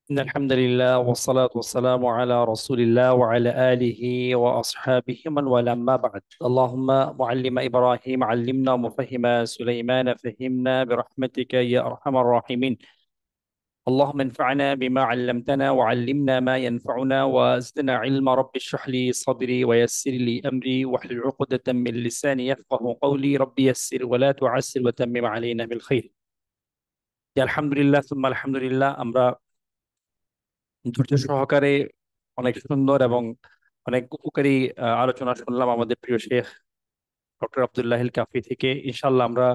إن الحمد لله والصلاة والسلام على رسول الله وعلى آله وأصحابه من والاه أما بعد اللهم معلم إبراهيم علمنا ومفهم سليمان فهمنا برحمتك يا أرحم الراحمين. اللهم انفعنا بما علمتنا وعلمنا ما ينفعنا وزدنا علما. رب اشرح لي صدري ويسر لي أمري واحلل عقدة من لساني يفقه قولي. رب يسر ولا تعسر وتمم علينا بالخير. يا الحمد لله ثم الحمد لله আমরা ধৈর্য সহকারে অনেক সুন্দর এবং অনেক উপকারী আলোচনা শুনলাম আমাদের প্রিয় শেখ ডক্টর আব্দুল্লাহিল কাফি থেকে। ইনশাল্লাহ আমরা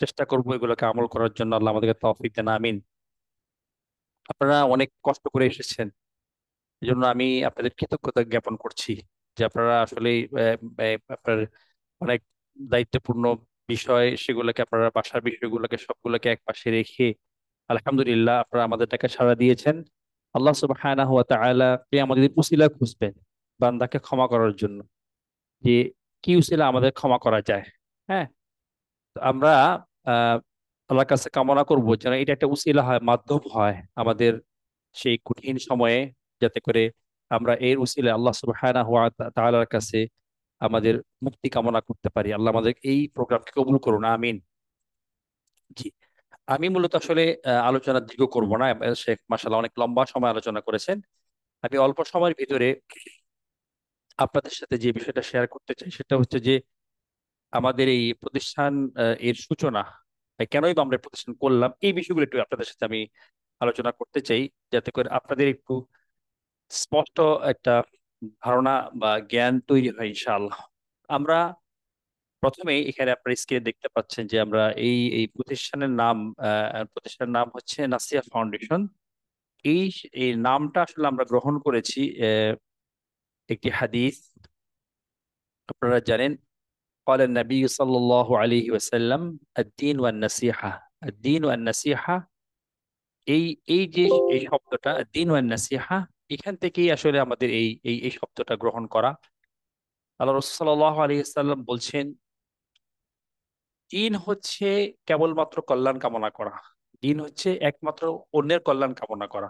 চেষ্টা করব এগুলোকে আমল করার জন্য। আল্লাহ আমাদেরকে তৌফিক দেন, আমিন। আপনারা অনেক কষ্ট করে এসেছেন, এই জন্য আমি আপনাদের কৃতজ্ঞতা জ্ঞাপন করছি যে আপনারা আসলে আপনার অনেক দায়িত্বপূর্ণ বিষয়, সেগুলোকে আপনারা বাসার বিষয়গুলোকে সবগুলোকে এক পাশে রেখে আলহামদুলিল্লাহ আপনারা আমাদের টাকা সাড়া দিয়েছেন। আল্লাহ সুবহানাহু ওয়া তাআলা আমাদের উসিলা খুঁজবেন বান্দাকে ক্ষমা করার জন্য, যে কি উসিলা আমাদের ক্ষমা করা যায়। হ্যাঁ, তো আমরা আহ আল্লাহর কাছে কামনা করব যেন এটা একটা উসিলা হয়, মাধ্যম হয় আমাদের সেই কঠিন সময়ে, যাতে করে আমরা এর উসিলায় আল্লাহ সুবহানাহু ওয়া তাআলার কাছে আমাদের মুক্তি কামনা করতে পারি। আল্লাহ আমাদের এই প্রোগ্রামকে কবুল করুন, আমিন। জি, আমি মূলত আসলে আলোচনা দীর্ঘ করব না। শেখ মাশাআল্লাহ অনেক লম্বা সময় আলোচনা করেছেন। আমি অল্প সময়ের ভিতরে আপনাদের সাথে যে বিষয়টা শেয়ার করতে চাই সেটা হচ্ছে যে আমাদের এই প্রতিষ্ঠান এর সূচনা, কেনই বা আমরা এই প্রতিষ্ঠান করলাম, এই বিষয়গুলো একটু আপনাদের সাথে আমি আলোচনা করতে চাই, যাতে করে আপনাদের একটু স্পষ্ট একটা ধারণা বা জ্ঞান তৈরি হয় ইনশাআল্লাহ। আমরা প্রথমে এখানে আপনার স্ক্রিনে দেখতে পাচ্ছেন যে আমরা এই এই প্রতিষ্ঠানের নাম হচ্ছে নাসিয়া ফাউন্ডেশন। এই এই নামটা আসলে আমরা গ্রহণ করেছি একটি হাদিস। আপনারা জানেন قال النبي صلى الله عليه وسلم الدين والنصيحة الدين والنصيحة এই এই যে এই শব্দটা দিন ওয়ান নাসিহা, এখান থেকেই আসলে আমাদের এই এই এই শব্দটা গ্রহণ করা। আল্লাহ রাসূল সাল্লাল্লাহু আলাইহি ওয়াসাল্লাম বলছেন, দিন হচ্ছে কেবলমাত্র কল্যাণ কামনা করা। দিন হচ্ছে একমাত্র অন্যের কল্যাণ কামনা করা।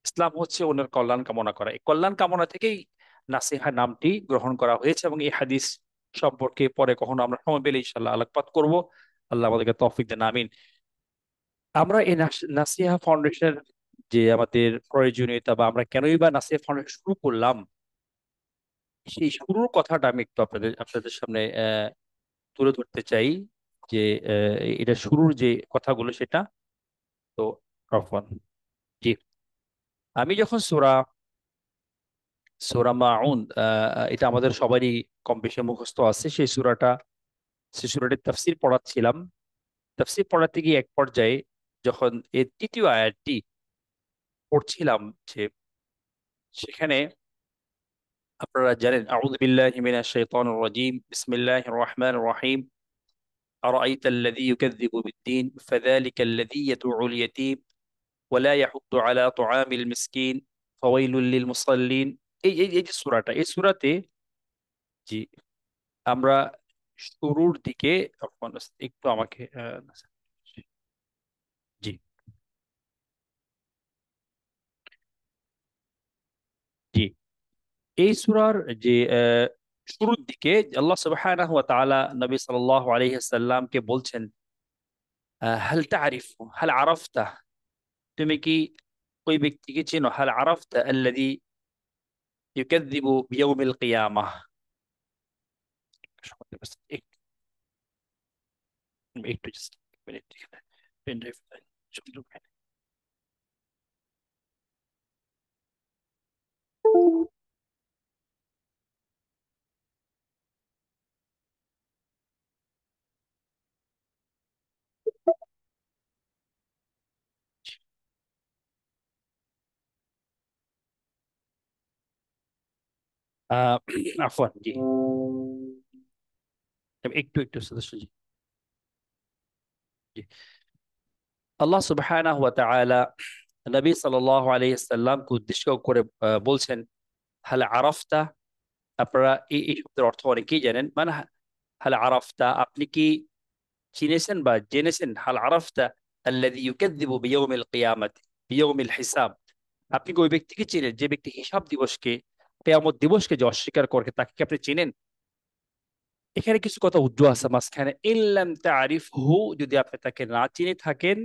ইসলাম হচ্ছে অন্যের কল্যাণ কামনা করা। এই কল্যাণ কামনা থেকেই নাসিহা নামটি গ্রহণ করা হয়েছে, এবং এই হাদিস সম্পর্কে পরে কখনো আমরা সময় পেলে ইনশাআল্লাহ আলোকপাত করব। আল্লাহ আমাদেরকে তৌফিক দেন, আমিন। আমরা এই নাসিহা ফাউন্ডেশনের যে আমাদের প্রয়োজনীয়তা, বা আমরা কেনই বা নাসিহা ফাউন্ডেশন শুরু করলাম, সেই শুরুর কথাটা আমি একটু আপনাদের আপনাদের সামনে তুলে ধরতে চাই। যে এটা শুরুর যে কথাগুলো সেটা, তো আফওয়ান, জি, আমি যখন সূরা সূরা মাউন, এটা আমাদের সবারই কম বেশি মুখস্থ আছে, সেই সূরাটির তাফসীর পড়াচ্ছিলাম। তাফসীর পড়াতে গিয়ে এক পর্যায়ে যখন এর তৃতীয় আয়াতটি পড়ছিলাম, যে সেখানে আপনারা জানেন, আউযু বিল্লাহি মিনাশ শাইতানির রাজীম, বিসমিল্লাহির রহমানির রহিম, আরাআইতা আল্লাযী ইউকাযযিবু বিদ্দীন ফাযালিকা আল্লাযী ইয়াদউল ইয়াতীম ওয়া লা ইয়াহুদ্দু আলা তুআমিল মিসকিন ফাওয়াইলুল লিল মুসাল্লিন। এই যে সূরাটা, এই সূরাতে, জি, আমরা শুরুর দিকে, একটু আমাকে জি, জি, এই সূরার যে শুরুর দিকে আল্লাহ সুবহানাহু ওয়া তাআলা নবী সাল্লাল্লাহু আলাইহি সাল্লামকে বলছেন, হাল তা'রিফু হাল আরাফতা, তুমি কি ওই ব্যক্তিকে চেনো, হাল আরাফতা আল্লাযী ইউকাযযিবু বিয়াউমিল কিয়ামাহ। একটু একটু জাস্ট মিনিট, এখানে পেন ড্রাইভ আহ আফওয়ান, জি, একটু একটু সদস্য, জি, জি। আল্লাহ সুবহানাহু ওয়া তাআলা নবী সাল্লাল্লাহু আলাইহি সাল্লামকে উদ্দেশ্য করে বলছেন, হাল আরাফতা। আপনারা এই শব্দের অর্থ অনেকেই জানেন, মানে হাল আরাফতা, আপনি কি চিনেছেন বা জেনেছেন, হাল আরাফতা আল্লাযী ইউকাযযিবু বিয়াউমিল কিয়ামাতি বিয়াউমিল হিসাব। আপনি কি ওই ব্যক্তিকে চেনেন যে ব্যক্তি হিসাব দিবসকে, কিয়ামত দিবসকে যে অস্বীকার করে, তাকে কি আপনি চেনেন? এখানে কিছু কথা উজ্জ্বল আছে মাঝখানে, ইল্লাম তারিফহু, যদি আপনি তাকে না চিনে থাকেন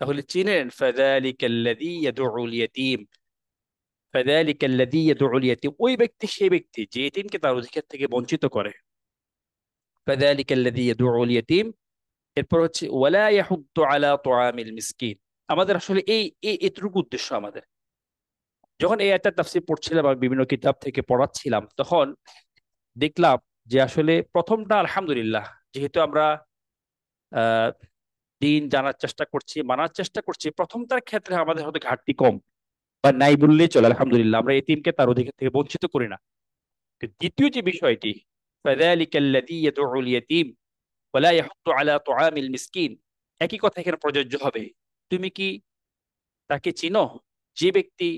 তাহলে চিনেন, ফাযালিকাল্লাযী ইয়াদউল ইয়াতীম, ফাযালিকাল্লাযী ইয়াদউল ইয়াতীম, ওই ব্যক্তি সেই ব্যক্তি যে এতিমকে তার অধিকার থেকে বঞ্চিত করে। ফাযালিকাল্লাযী ইয়াদউল ইয়াতীম, এরপর হচ্ছে ওয়ালা ইয়াহুদ্দু আলা তুআমিল মিসকিন। আমাদের আসলে এটুকু উদ্দেশ্য আমাদের। যখন এই আয়াতটা তাফসীর পড়ছিলাম, আমি বিভিন্ন কিতাব থেকে পড়াচ্ছিলাম, তখন দেখলাম যে আসলে প্রথমটা আলহামদুলিল্লাহ, যেহেতু আমরা আহ দিন জানার চেষ্টা করছি, মানার চেষ্টা করছি, প্রথমটার ক্ষেত্রে আমাদের হয়তো ঘাটতি কম বা নাই বললেই চলে, আলহামদুলিল্লাহ আমরা এতিমকে তার অধিকার থেকে বঞ্চিত করি না। কিন্তু দ্বিতীয় যে বিষয়টি, ফাযালিকাল্লাযী ইয়াদউল ইয়াতীম ওয়ালা ইয়াহুদ্দু আলা তুআমিল মিসকিন, একই কথা এখানে প্রযোজ্য হবে। তুমি কি তাকে চিনো যে ব্যক্তি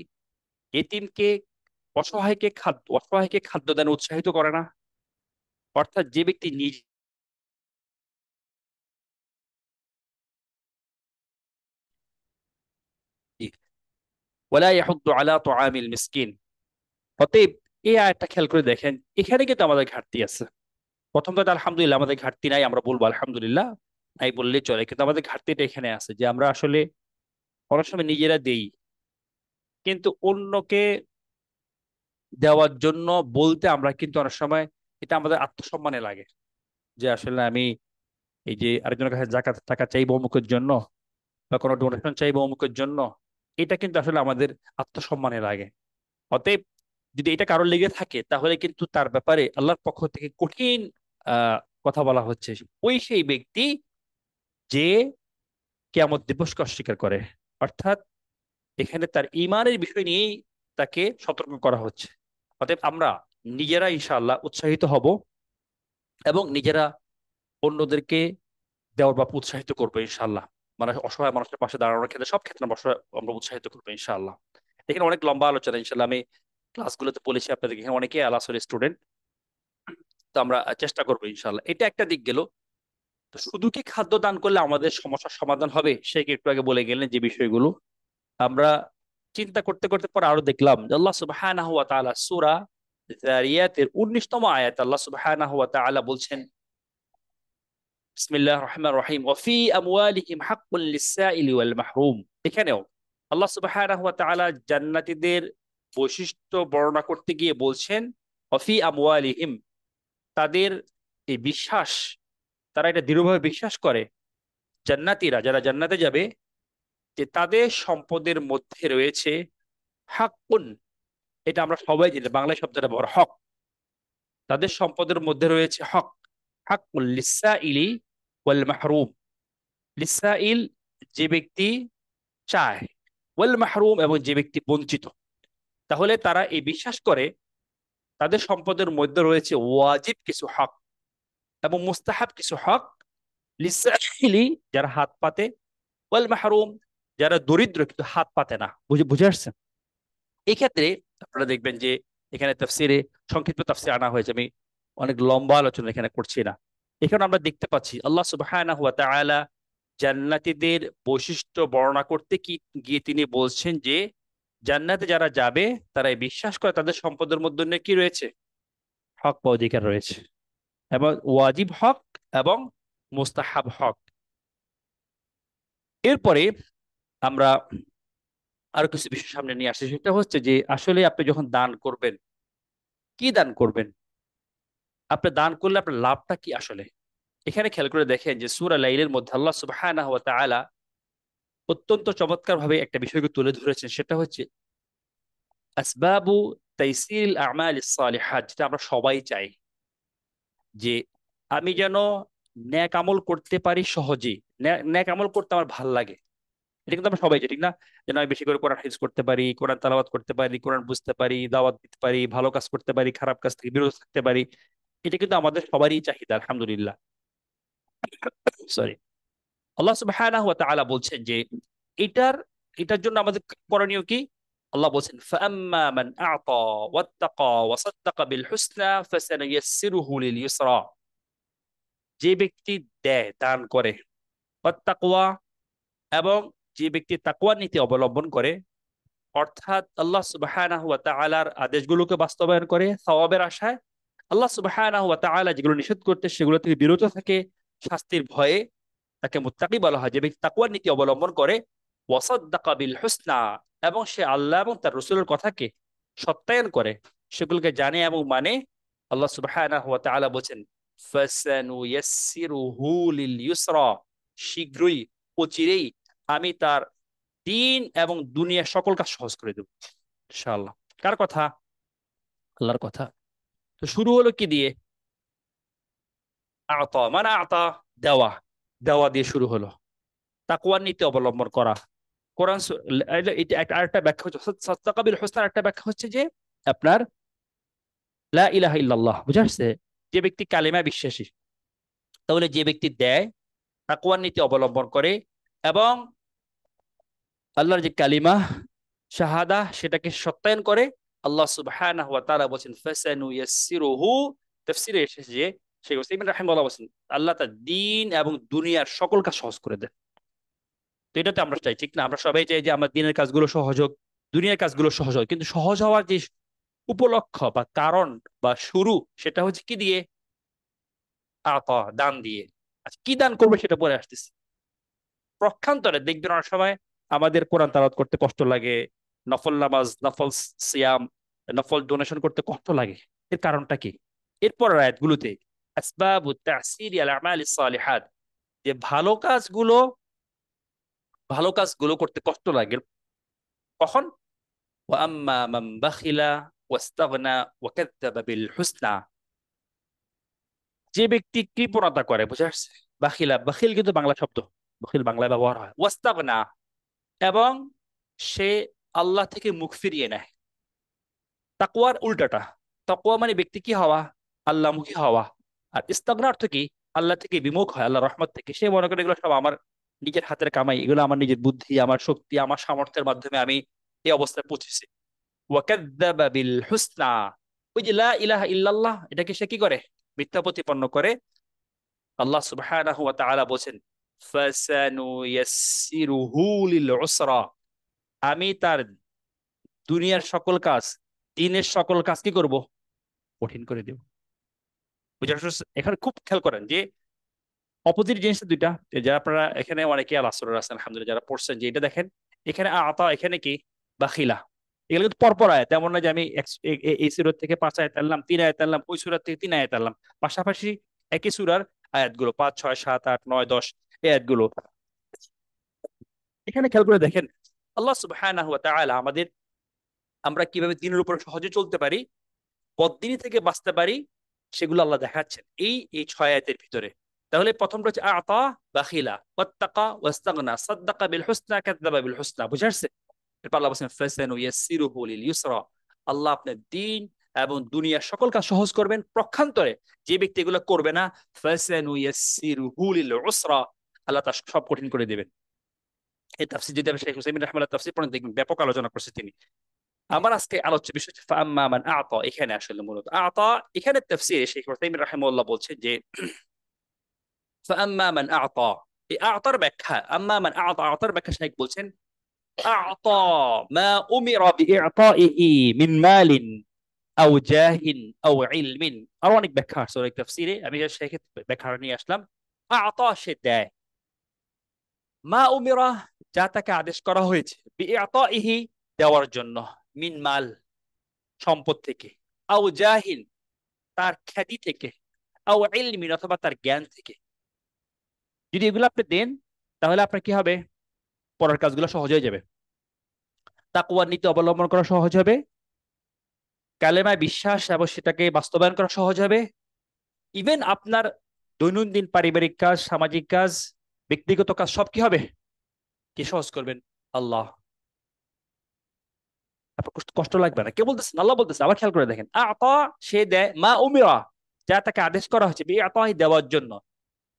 এতিমকে, অসহায়কে খাদ্য দানে উৎসাহিত করে না? অর্থাৎ যে ব্যক্তি নিজে, ওয়ালা ইয়াহুদ্দু আলা তুআমিল মিসকিন। অতএব এই আয়াতটা খেয়াল করে দেখেন, এখানে কিন্তু আমাদের ঘাটতি আছে। প্রথম কথা আলহামদুলিল্লাহ আমাদের ঘাটতি নাই, আমরা বলবো আলহামদুলিল্লাহ, নাই বললেই চলে, কিন্তু আমাদের ঘাটতিটা এখানে আছে যে আমরা আসলে অনেক সময় নিজেরা দেই, কিন্তু অন্যকে দেওয়ার জন্য বলতে আমরা কিন্তু অনেক সময় এটা আমাদের আত্মসম্মানে লাগে, যে আসলে আমি এই যে আরেকজনের কাছে জাকাত টাকা চাইবো অমুকের জন্য, বা কোনো ডোনেশন চাইবো অমুকের জন্য, এটা কিন্তু আসলে আমাদের আত্মসম্মানে লাগে। অতএব যদি এটা কারোর লেগে থাকে তাহলে কিন্তু তার ব্যাপারে আল্লাহর পক্ষ থেকে কঠিন আহ কথা বলা হচ্ছে। ওই সেই ব্যক্তি যে কিয়ামত দিবসকে অস্বীকার করে, অর্থাৎ এখানে তার ঈমানের বিষয় নিয়েই তাকে সতর্ক করা হচ্ছে। অতএব আমরা নিজেরা ইনশাআল্লাহ উৎসাহিত হব এবং নিজেরা অন্যদেরকে দেওয়ার বা উৎসাহিত করবো ইনশাআল্লাহ। মানে অসহায় মানুষের পাশে দাঁড়ানোর ক্ষেত্রে, সব ক্ষেত্রে আমরা উৎসাহিত করবো ইনশাআল্লাহ। এখানে অনেক লম্বা আলোচনা ইনশাআল্লাহ, আমি ক্লাসগুলোতে বলেছি আপনাদেরকে, এখানে অনেকেই আল আসরের স্টুডেন্ট, তো আমরা চেষ্টা করবো ইনশাআল্লাহ। এটা একটা দিক গেল। তো শুধু কি খাদ্য দান করলে আমাদের সমস্যার সমাধান হবে, সে কি একটু আগে বলে গেলেন যে বিষয়গুলো আমরা চিন্তা করতে করতে পরে আরো দেখলাম যে আল্লাহ সুবহানাহু ওয়া তাআলা সূরা যারিয়াতের 19তম আয়াত আল্লাহ সুবহানাহু ওয়া তাআলা বলছেন, বিসমিল্লাহির রহমানির রহিম, ওয়া ফি আমওয়ালিহিম হাক্কুন লিস-সাইলি ওয়াল মাহরুম। এখানেও আল্লাহ সুবহানাহু ওয়া তাআলা জান্নাতীদের বৈশিষ্ট্য বর্ণনা করতে গিয়ে বলছেন, ওয়া ফি আমওয়ালিহিম, তাদের এই বিশ্বাস, তারা এটা দৃঢ়ভাবে বিশ্বাস করে, জান্নাতীরা যারা জান্নাতে যাবে, যে তাদের সম্পদের মধ্যে রয়েছে হাক্কুন, এটা আমরা সবাই জানি বাংলা শব্দটা বড় হক, তাদের সম্পদের মধ্যে রয়েছে হক। হাক্কুল লিসাইলি ওয়াল মাহরুম, লিসাইল যে ব্যক্তি চায়, ওয়াল মাহরুম এবং যে ব্যক্তি বঞ্চিত। তাহলে তারা এই বিশ্বাস করে তাদের সম্পদের মধ্যে রয়েছে ওয়াজিব কিছু হক এবং মুস্তাহাব কিছু হক, লিসাইলি যারা হাত পাতে, ওয়াল মাহরুম যারা দরিদ্র কিন্তু হাত পাতে না। বুঝে বুঝে আসছে? এই ক্ষেত্রে আপনারা দেখবেন যে এখানে তাফসিরে সংক্ষিপ্ত তাফসির আনা হয়েছে, আমি অনেক লম্বা আলোচনা এখানে করছি না। এখানে আমরা দেখতে পাচ্ছি আল্লাহ সুবহানাহু ওয়া তাআলা জান্নাতীদের বৈশিষ্ট্য বর্ণনা করতে কি গিয়ে তিনি বলছেন যে জান্নাতে যারা যাবে তারা এই বিশ্বাস করে তাদের সম্পদের মধ্যে কি রয়েছে, হক বা অধিকার রয়েছে, এবং ওয়াজিব হক এবং মুস্তাহাব হক। এরপরে আমরা আরো কিছু বিষয় সামনে নিয়ে আসছি, সেটা হচ্ছে যে আসলে আপনি যখন দান করবেন, কি দান করবেন, আপনি দান করলে আপনার লাভটা কি আসলে। এখানে খেয়াল করে দেখেন যে সূরা লাইলের মধ্যে আল্লাহ সুবহানাহু ওয়া তাআলা অত্যন্ত চমৎকার ভাবে একটা বিষয়কে তুলে ধরেছেন, সেটা হচ্ছে আসবাবু তাইসিল আমাল সালিহাত, যেটা আমরা সবাই চাই যে আমি যেন নেক আমল করতে পারি সহজেই, নেক আমল করতে আমার ভাল লাগে। এটা কিন্তু আমরা সবাই চাই, ঠিক না? যেন আমি বেশি করে কোরআন হিফজ করতে পারি, কোরআন তেলাওয়াত করতে পারি, কোরআন বুঝতে পারি, দাওয়াত দিতে পারি, ভালো কাজ করতে পারি, খারাপ কাজ থেকে বিরত থাকতে পারি। এটা কিন্তু আমাদের সবারই চাহিদা, আলহামদুলিল্লাহ। সরি, আল্লাহ সুবহানাহু ওয়া তাআলা বলছেন যে এটার এটার জন্য আমাদের করণীয় কি। আল্লাহ বলছেন, ফাআম্মা মান আ'তা ওয়াত্তাকা ওয়া সাদ্দাকা বিল হুসনা ফাসানুইয়াসসিরুহু লিল ইউসরা, যে ব্যক্তি দেয়, দান করে, ওয়াত্তাকওয়া এবং যে ব্যক্তি তাকওয়া নীতি অবলম্বন করে, অর্থাৎ আল্লাহ সুবহানাহু ওয়া তাআলার আদেশগুলোকে বাস্তবায়ন করে সওয়াবের আশায়, আল্লাহ সুবহানাহু ওয়া তাআলা যেগুলো নিষেধ করতে সেগুলো থেকে বিরত থাকে শাস্তির ভয়ে, তাকে মুত্তাকি বলা হয়। যে ব্যক্তি তাকওয়ার নীতি অবলম্বন করে, ওয়াসাদ্দাকা বিল হুসনা, এবং সে আল্লাহ এবং তার রাসূলের কথাকে সত্যায়ন করে, সেগুলোকে জানে এবং মানে, আল্লাহ সুবহানাহু ওয়া তাআলা বলেন ফাসানুয়াসসিরুহু লিল ইউসরা, শীঘ্রই, অচিরেই আমি তার দিন এবং দুনিয়ার সকল কাজ সহজ করে দেব ইনশাআল্লাহ। কার কথা? আল্লাহর কথা। তো শুরু হলো কি দিয়ে? আতা মানে আতা, দেওয়া, দেওয়া দিয়ে শুরু হলো। তাকওয়ার নীতি অবলম্বন করা। কোরআন এটা একটা আরেকটা ব্যাখ্যা হচ্ছে সাদকাহ বিল হুসনার একটা ব্যাখ্যা হচ্ছে যে আপনার লা ইলাহা ইল্লাল্লাহ, বুঝা আসছে? যে ব্যক্তি কালিমা বিশ্বাসী, তাহলে যে ব্যক্তি দেয়, তাকওয়ার নীতি অবলম্বন করে এবং আল্লাহর যে কালিমা শাহাদা সেটাকে সত্যায়ন করে, আল্লাহ সুবহানাহু ওয়া তাআলা বলেন ফাসানুয়াসসিরুহু, তাফসীরে এসেছে যে শেখ উসাইমিন রাহিমাহুল্লাহ বলেন আল্লাহ তার দিন এবং দুনিয়ার সকল কাজ সহজ করে দেন। তো এটাতে আমরা চাই, ঠিক না? আমরা সবাই চাই যে আমার দিনের কাজগুলো সহজ হোক, দুনিয়ার কাজগুলো সহজ হোক, কিন্তু সহজ হওয়ার যে উপলক্ষ বা কারণ বা শুরু, সেটা হচ্ছে কি দিয়ে? আতা, দান দিয়ে। আচ্ছা, কি দান করবে সেটা পরে আসতেছে। পক্ষান্তরে দেখবেন অনেক সময় আমাদের কোরআন তেলাওয়াত করতে কষ্ট লাগে, নফল নামাজ, নফল সিয়াম, নফল ডোনেশন করতে কষ্ট লাগে। এর কারণটা কি? এরপর আয়াতগুলোতে আসবাবু তাসিরি আল আমালিস সালিহাত, যে ভালো কাজগুলো করতে কষ্ট লাগে কখন? ওয়া আম্মা মান বাখিলা ওয়াস্তাগনা ওয়া কাযযাবা বিল হুসনা, যে ব্যক্তি কৃপণতা করে, বুঝে আসছে? বাখিলা, বাখিল কিন্তু বাংলা শব্দ, বাখিল বাংলায় ব্যবহার হয়। ওয়াস্তাগনা, এবং সে আল্লাহ থেকে মুখ ফিরিয়ে নেয়। তাকওয়ার উল্টাটা। তাকওয়া মানে ব্যক্তি কি হওয়া? আল্লাহমুখী হওয়া। আর ইস্তাগনা অর্থ কি? আল্লাহ থেকে বিমুখ হয়, আল্লাহ রহমত থেকে। সে মনে করে এগুলো সব আমার নিজের হাতের কামাই, এগুলো আমার নিজের বুদ্ধি, আমার শক্তি, আমার সামর্থ্যের মাধ্যমে আমি এই অবস্থায় পৌঁছেছি। ওয়াকাযযাবা বিল হুসনা, ওই যে লা ইলাহা ইল্লাল্লাহ, এটাকে সে কি করে? মিথ্যা প্রতিপন্ন করে। আল্লাহ সুবহানাহু ওয়া তাআলা বলেন ফাসানুয়াসসিরুহু লিল উসরা, আমি তার দুনিয়ার সকল কাজ, দিনের সকল কাজ কি করব? কঠিন করে দেব। বুঝতে পারছেন? এখানে খুব খেয়াল করেন যে অপোজিট জিনিসটা দুইটা। যারা আপনারা এখানে অনেকে আল আসর আছেন আলহামদুলিল্লাহ, যারা পড়ছেন, যে এটা দেখেন এখানে আতা, এখানে কি? বাখিলা। এগুলো কিন্তু পরপর আয়াত, তেমন না যে আমি এই সূরা থেকে 5 আয়াত আনলাম, 3 আয়াত আনলাম, ওই সূরা থেকে 3 আয়াত আনলাম। পাশাপাশি একই সূরার আয়াতগুলো 5 6 7 8 9 10 এই আয়াতগুলো এখানে খেয়াল করে দেখেন। আল্লাহ সুবহানাহু ওয়া তাআলা আমাদের, আমরা কিভাবে দিনের উপর সহজে চলতে পারি, বদ্দিনী থেকে বাঁচতে পারি, সেগুলো আল্লাহ দেখাচ্ছেন এই এই 6 আয়াতের ভিতরে। তাহলে প্রথমটা হচ্ছে আতা, বাখিলা, ওয়াত্তাকা, ওয়াস্তাগনা, সাদ্দাকা বিল হুসনা, কাযযাবা বিল হুসনা, বুঝা আসছে? এরপর আল্লাহ বলেন ফাসানুয়াসসিরুহু লিল ইউসরা, আল্লাহ আপনার দিন এবং দুনিয়ার সকল কাজ সহজ করবেন। পক্ষান্তরে যে ব্যক্তি এগুলো করবে না, ফাসানুয়াসসিরুহু লিল উসরা, আল্লাহ তার সব কঠিন করে দেবেন। এই তাফসীর যদি আপনি শেখ হুসাইমিন রাহমাতুল্লাহ তাফসীর পড়েন, দেখবেন ব্যাপক আলোচনা করছে তিনি। আমার আজকে আলোচ্য বিষয় হচ্ছে ফাআম্মা মান আ'তা। এখানে আসলে মূলত আ'তা, এখানে তাফসীরে শেখ উসাইমিন রাহিমাহুল্লাহ বলছে যে ফাআম্মা মান আ'তা, এই আ'তার ব্যাখ্যা, আম্মা মান আ'তা, আ'তার ব্যাখ্যা শেখ বলছেন আ'তা মা উমিরা বিই'তাইহি মিন মালিন আও জাহিন আও ইলমিন। আরো অনেক ব্যাখ্যা আছে অনেক তাফসীরে, আমি শেখের ব্যাখ্যা নিয়ে আসলাম। আ'তা, সে দেয়, মা উমিরা, যা তাকে আদেশ করা হয়েছে, বিই'তাইহি, দেওয়ার জন্য, মিন মাল, সম্পদ থেকে, আও জাহিন, তার খ্যাতি থেকে, আও ইলমিন, অথবা তার জ্ঞান থেকে। যদি এগুলো আপনি দেন, তাহলে আপনার কি হবে? পরের কাজগুলো সহজ হয়ে যাবে, তাকওয়ার নীতি অবলম্বন করা সহজ হবে, কালেমায় বিশ্বাস এবং সেটাকে বাস্তবায়ন করা সহজ হবে। ইভেন আপনার দৈনন্দিন পারিবারিক কাজ, সামাজিক কাজ, ব্যক্তিগত কাজ, সব কি হবে? কি সহজ করবেন? আল্লাহ। আপনার কষ্ট কষ্ট লাগবে না। কে বলতেছেন? আল্লাহ বলতেছে। আবার খেয়াল করে দেখেন, আতা, সে দেয়, মা উমিরা, যা তাকে আদেশ করা হয়েছে, বিআতাহি, দেওয়ার জন্য,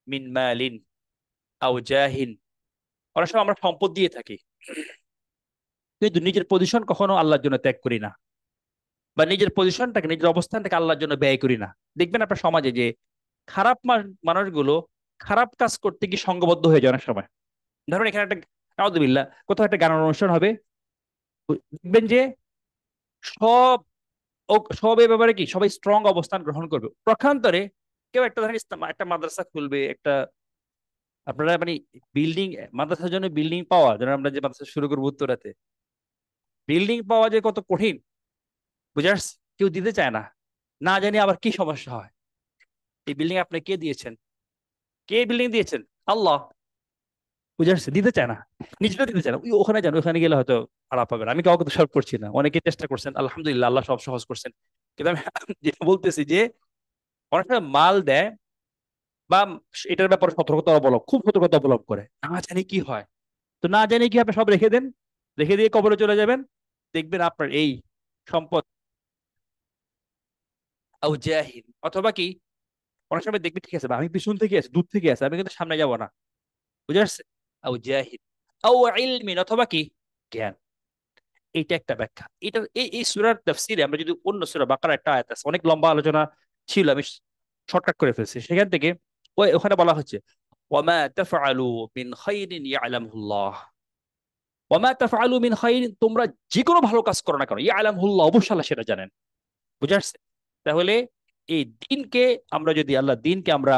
মিন মালিন আও জাহিন। অনেক সময় আমরা সম্পদ দিয়ে থাকি, কিন্তু নিজের পজিশন কখনো আল্লাহর জন্য ত্যাগ করি না, বা নিজের পজিশনটাকে, নিজের অবস্থানটাকে আল্লাহর জন্য ব্যয় করি না। দেখবেন আপনার সমাজে যে খারাপ মানুষগুলো খারাপ কাজ করতে গিয়ে সংঘবদ্ধ হয়ে যায় অনেক সময়। ধরুন এখানে একটা, নাউযুবিল্লাহ, কোথাও একটা গানের অনুষ্ঠান হবে, দেখবেন যে সব সব এ ব্যাপারে কি সবাই স্ট্রং অবস্থান গ্রহণ করবে। পক্ষান্তরে কেউ একটা ধরেন একটা মাদ্রাসা খুলবে, একটা আপনারা মানে বিল্ডিং, মাদ্রাসার জন্য বিল্ডিং পাওয়া, যেন আমরা যে মাদ্রাসা শুরু করবো উত্তরাতে, বিল্ডিং পাওয়া যে কত কঠিন বুঝাস, কেউ দিতে চায় না। না জানি আবার কি সমস্যা হয়। এই বিল্ডিং আপনি কে দিয়েছেন? কে বিল্ডিং দিয়েছেন? আল্লাহ। বুঝাচ্ছে দিতে চায় না, নিজেরা দিতে চায় না। ওখানে যান, ওখানে গেলে হয়তো খারাপ হবে না। আমি কাউকে দোষারোপ করছি না, অনেকে চেষ্টা করছেন, আলহামদুলিল্লাহ, আল্লাহ সব সহজ করছেন। কিন্তু আমি যেটা বলতেছি যে অনেক সময় মাল দেয় বা এটার ব্যাপারে সতর্কতা অবলম্বন, খুব সতর্কতা অবলম্বন করে, না জানি কি হয়। তো না জানি কি, আপনি সব রেখে দেন, রেখে দিয়ে কবরে চলে যাবেন, দেখবেন আপনার এই সম্পদ আউ জাহিন, অথবা কি অনেক সময় দেখবি ঠিক আছে, বা আমি পিছন থেকে আছি, দূর থেকে আছে, আমি কিন্তু সামনে যাব না, বুঝে আসছে? আউ জাহিন আউ ইলমিন, অথবা কি জ্ঞান। এইটা একটা ব্যাখ্যা। এটা এই সূরার তাফসীরে আমরা যদি অন্য সূরা বাকারা একটা আয়াত আছে, অনেক লম্বা আলোচনা ছিল, আমি শর্টকাট করে ফেলছি, সেখান থেকে ওখানে বলা হচ্ছে ওয়ামা তাফআলু মিন খাইরিন ইয়ালামুল্লাহ, ওয়ামা তাফআলু মিন খাইরিন, তোমরা যে কোনো ভালো কাজ করো না কেন, ইয়ালামুল্লাহ, অবশ্যই আল্লাহ সেটা জানেন। বুঝে আসছে? তাহলে এই দিনকে, আমরা যদি আল্লাহ দিনকে আমরা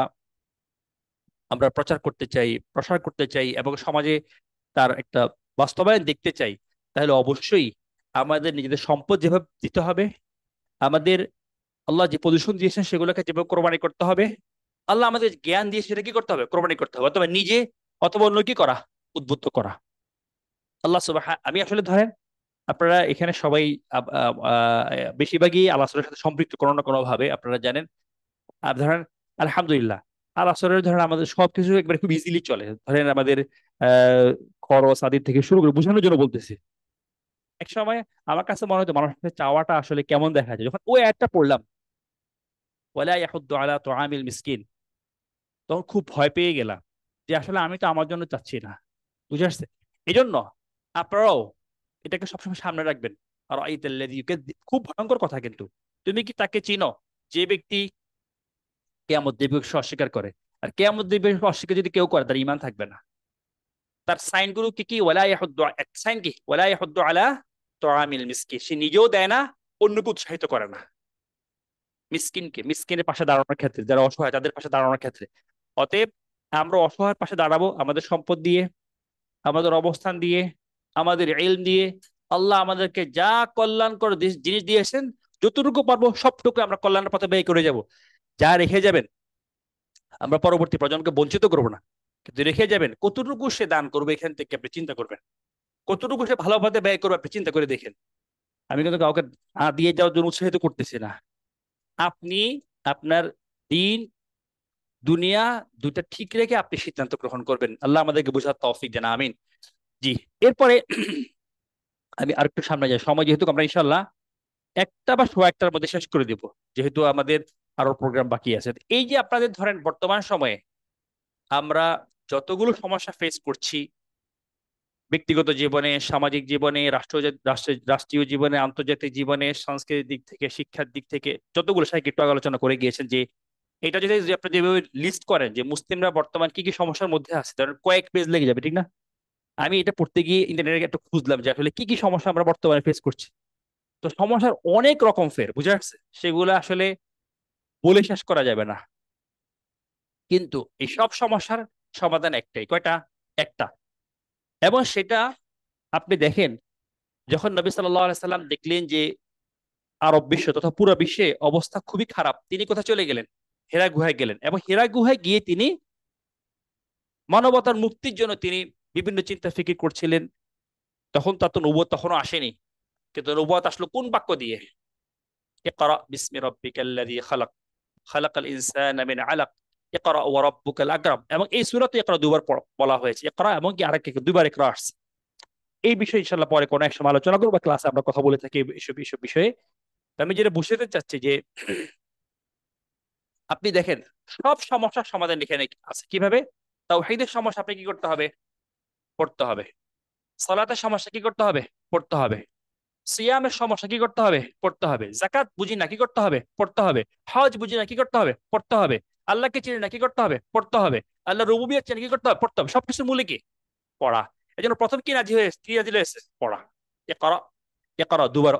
আমরা প্রচার করতে চাই, প্রসার করতে চাই এবং সমাজে তার একটা বাস্তবায়ন দেখতে চাই, তাহলে অবশ্যই আমাদের নিজেদের সম্পদ যেভাবে দিতে হবে, আমাদের আল্লাহ যে পজিশন দিয়েছেন সেগুলোকে যেভাবে কোরবানি করতে হবে, আল্লাহ আমাদের জ্ঞান দিয়ে সেটা কি করতে হবে, কোরবানি করতে হবে, অথবা নিজে অথবা অন্য কি করা, উদ্বুদ্ধ করা। আল্লাহ আমি আসলে ধরেন আপনারা এখানে সবাই বেশিরভাগই আল্লাহ রাসূলের সাথে সম্পৃক্ত কোনো না কোনো ভাবে, আপনারা জানেন। আর ধরেন আলহামদুলিল্লাহ, আল্লাহ রাসূলের ধরেন আমাদের সবকিছু একবারে খুব ইজিলি চলে। ধরেন আমাদের আহ খরচ আদি থেকে শুরু করে, বোঝানোর জন্য বলতেছি। এক সময় আমার কাছে মনে হতো মানুষের চাওয়াটা আসলে কেমন দেখা যায়, যখন ওই অ্যাডটা পড়লাম ওয়ালা ইয়াহুদ্দু আলা তুআমিল মিসকিন, তখন খুব ভয় পেয়ে গেলাম যে আসলে আমি তো আমার জন্য চাচ্ছি না। বুঝে আসছে? এই জন্য আপনারাও এটাকে সবসময় সামনে রাখবেন। আর খুব ভয়ঙ্কর কথা কিন্তু, তুমি কি তাকে চিনো যে ব্যক্তি কেয়ামত দিবসকে অস্বীকার করে? আর কেয়ামত দিবসকে অস্বীকার যদি কেউ করে, তার ঈমান থাকবে না। তার সাইন গুলো কি কি? ওয়ালা ইয়াহুদ্দু, এক সাইন কি, ওয়ালা ইয়াহুদ্দু আলা তুআমিল মিসকিন, সে নিজেও দেয় না, অন্যকে উৎসাহিত করে না মিসকিনকে, মিসকিনের পাশে দাঁড়ানোর ক্ষেত্রে, যারা অসহায় তাদের পাশে দাঁড়ানোর ক্ষেত্রে। অতএব আমরা অসহায়ের পাশে দাঁড়াবো আমাদের সম্পদ দিয়ে, আমাদের অবস্থান দিয়ে, আমাদের ইলম দিয়ে। আল্লাহ আমাদেরকে যা কল্যাণকর জিনিস দিয়েছেন, যতটুকু পারবো সবটুকু আমরা কল্যাণের পথে ব্যয় করে যাব। যা রেখে যাবেন আমরা পরবর্তী প্রজন্মকে বঞ্চিত করবো না, কিন্তু রেখে যাবেন কতটুকু সে দান করবে, এখান থেকে আপনি চিন্তা করবেন। কতটুকু সে ভালো পথে ব্যয় করবে আপনি চিন্তা করে দেখেন। আমি কিন্তু কাউকে দিয়ে যাওয়ার জন্য উৎসাহিত করতেছি না। আপনি আপনার দিন দুনিয়া দুইটা ঠিক রেখে আপনি সিদ্ধান্ত গ্রহণ করবেন। আল্লাহ আমাদেরকে বোঝার তৌফিক দেন, আমিন। জি। এরপরে আমি আরেকটু সামনে যাই, সময় যেহেতু আমরা ইনশাল্লাহ একটা বা সোয়া একটার মধ্যে শেষ করে দিব, যেহেতু আমাদের আরো প্রোগ্রাম বাকি আছে। এই যে আপনাদের ধরেন বর্তমান সময়ে আমরা যতগুলো সমস্যা ফেস করছি, ব্যক্তিগত জীবনে, সামাজিক জীবনে, রাষ্ট্রীয় জীবনে, আন্তর্জাতিক জীবনে, সংস্কৃতির দিক থেকে, শিক্ষার দিক থেকে, যতগুলো সাহিত্য একটু আগে আলোচনা করে গিয়েছেন, যে এটা যদি যদি আপনি যেভাবে লিস্ট করেন যে মুসলিমরা বর্তমান কি কি সমস্যার মধ্যে আছে, ধরেন কয়েক পেজ লেগে যাবে, ঠিক না? আমি এটা পড়তে গিয়ে ইন্টারনেটে একটু খুঁজলাম যে আসলে কি কি সমস্যা আমরা বর্তমানে ফেস করছি। তো সমস্যার অনেক রকম ফের, বুঝে আসছে? সেগুলো আসলে বলে শেষ করা যাবে না। কিন্তু এই সব সমস্যার সমাধান একটাই, কয়টা? একটা। এবং সেটা আপনি দেখেন, যখন নবী সাল্লাল্লাহু আলাইহি সাল্লাম দেখলেন যে আরব বিশ্ব তথা পুরো বিশ্বে অবস্থা খুবই খারাপ, তিনি কোথায় চলে গেলেন? হেরা গুহায় গেলেন। এবং হেরা গুহায় গিয়ে তিনি মানবতার মুক্তির জন্য তিনি বিভিন্ন চিন্তা ফিকির করছিলেন। তখন তার তো নবুয়ত তখনও আসেনি, কিন্তু নবুয়ত আসলো কোন বাক্য দিয়ে? ইকরা বিসমি রাব্বিকাল্লাযী খালাক, খালাকাল ইনসানা মিন আলাক, ইকরা ওয়া রাব্বুকাল আকরাম। এবং এই সূরাতে ইকরা দুবার বলা হয়েছে, ইকরা এবং কি আরেক দুইবার ইকরা আসছে। এই বিষয়ে ইনশাআল্লাহ পরে কোনো এক সময় আলোচনা করবো, বা ক্লাসে আমরা কথা বলে থাকি এইসব এইসব বিষয়ে। তো আমি যেটা বুঝতে চাচ্ছি যে আপনি দেখেন সব সমস্যার সমাধান এখানে আছে কিভাবে। তাওহীদের সমস্যা আপনি কি করতে হবে? পড়তে হবে। সালাতের সমস্যা কি করতে হবে? পড়তে হবে। সিয়ামের সমস্যা কি করতে হবে? পড়তে হবে। যাকাত বুঝি না, কি করতে হবে? পড়তে হবে। হজ বুঝি না, কি করতে হবে? পড়তে হবে। আল্লাহকে চিনি না, কি করতে হবে? পড়তে হবে। আল্লাহ রুবুবিয়ত চিনি, কি করতে হবে? পড়তে হবে। সবকিছুর মূলে কি? পড়া। এই জন্য প্রথম কি নাজিল হয়েছে? পড়া। এ করা। ইকরা দুবার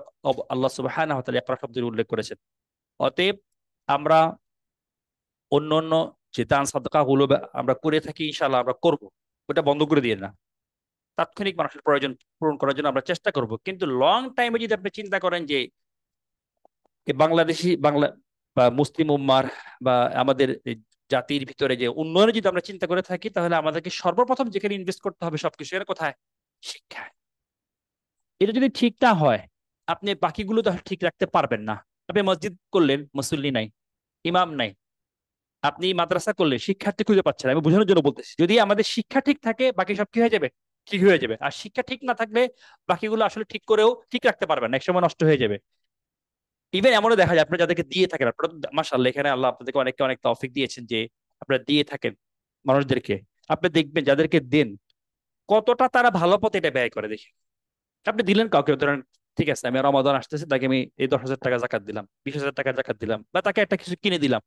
আল্লাহ সুবহানাহু ওয়া তাআলা ইকরা শব্দের উল্লেখ করেছেন। অতএব আমরা অন্য অন্য যে দান সাদকা গুলো আমরা করে থাকি, ইনশাআল্লাহ আমরা করব, ওটা বন্ধ করে দিয়ে না। তাৎক্ষণিক মানুষের প্রয়োজন পূরণ করার জন্য আমরা চেষ্টা করব, কিন্তু লং টাইমে যদি আপনি চিন্তা করেন যে এই বাংলাদেশি বাংলা বা মুসলিম উম্মার বা আমাদের এই জাতির ভিতরে যে উন্নয়নে যদি আমরা চিন্তা করে থাকি, তাহলে আমাদেরকে সর্বপ্রথম যেখানে ইনভেস্ট করতে হবে সবকিছু, এর কোথায়? শিক্ষায়। এটা যদি ঠিক না হয়, আপনি বাকিগুলো তো ঠিক রাখতে পারবেন না। আপনি মসজিদ করলেন, মুসল্লি নাই, ইমাম নাই। আপনি মাদ্রাসা করলেন, শিক্ষার্থী খুঁজে পাচ্ছেন না। আমি বোঝানোর জন্য বলতেছি, যদি আমাদের শিক্ষা ঠিক থাকে বাকি সব কি হয়ে যাবে? ঠিক হয়ে যাবে। আর শিক্ষা ঠিক না থাকলে বাকিগুলো আসলে ঠিক করেও ঠিক রাখতে পারবেন না, একসময় নষ্ট হয়ে যাবে। ইভেন এমনও দেখা যায় আপনারা যাদেরকে দিয়ে থাকেন, আপনারা মাশাআল্লাহ এখানে আল্লাহ আপনাদেরকে অনেককে অনেক তৌফিক দিয়েছেন যে আপনারা দিয়ে থাকেন মানুষদেরকে। আপনি দেখবেন যাদেরকে দেন কতটা তারা ভালো পথে এটা ব্যয় করে। দেখে আপনি দিলেন কাউকে, ধরেন ঠিক আছে আমি রমাদান আসতেছে, তাকে আমি এই 10,000 টাকা জাকাত দিলাম, 20,000 টাকা জাকাত দিলাম, বা তাকে একটা কিছু কিনে দিলাম,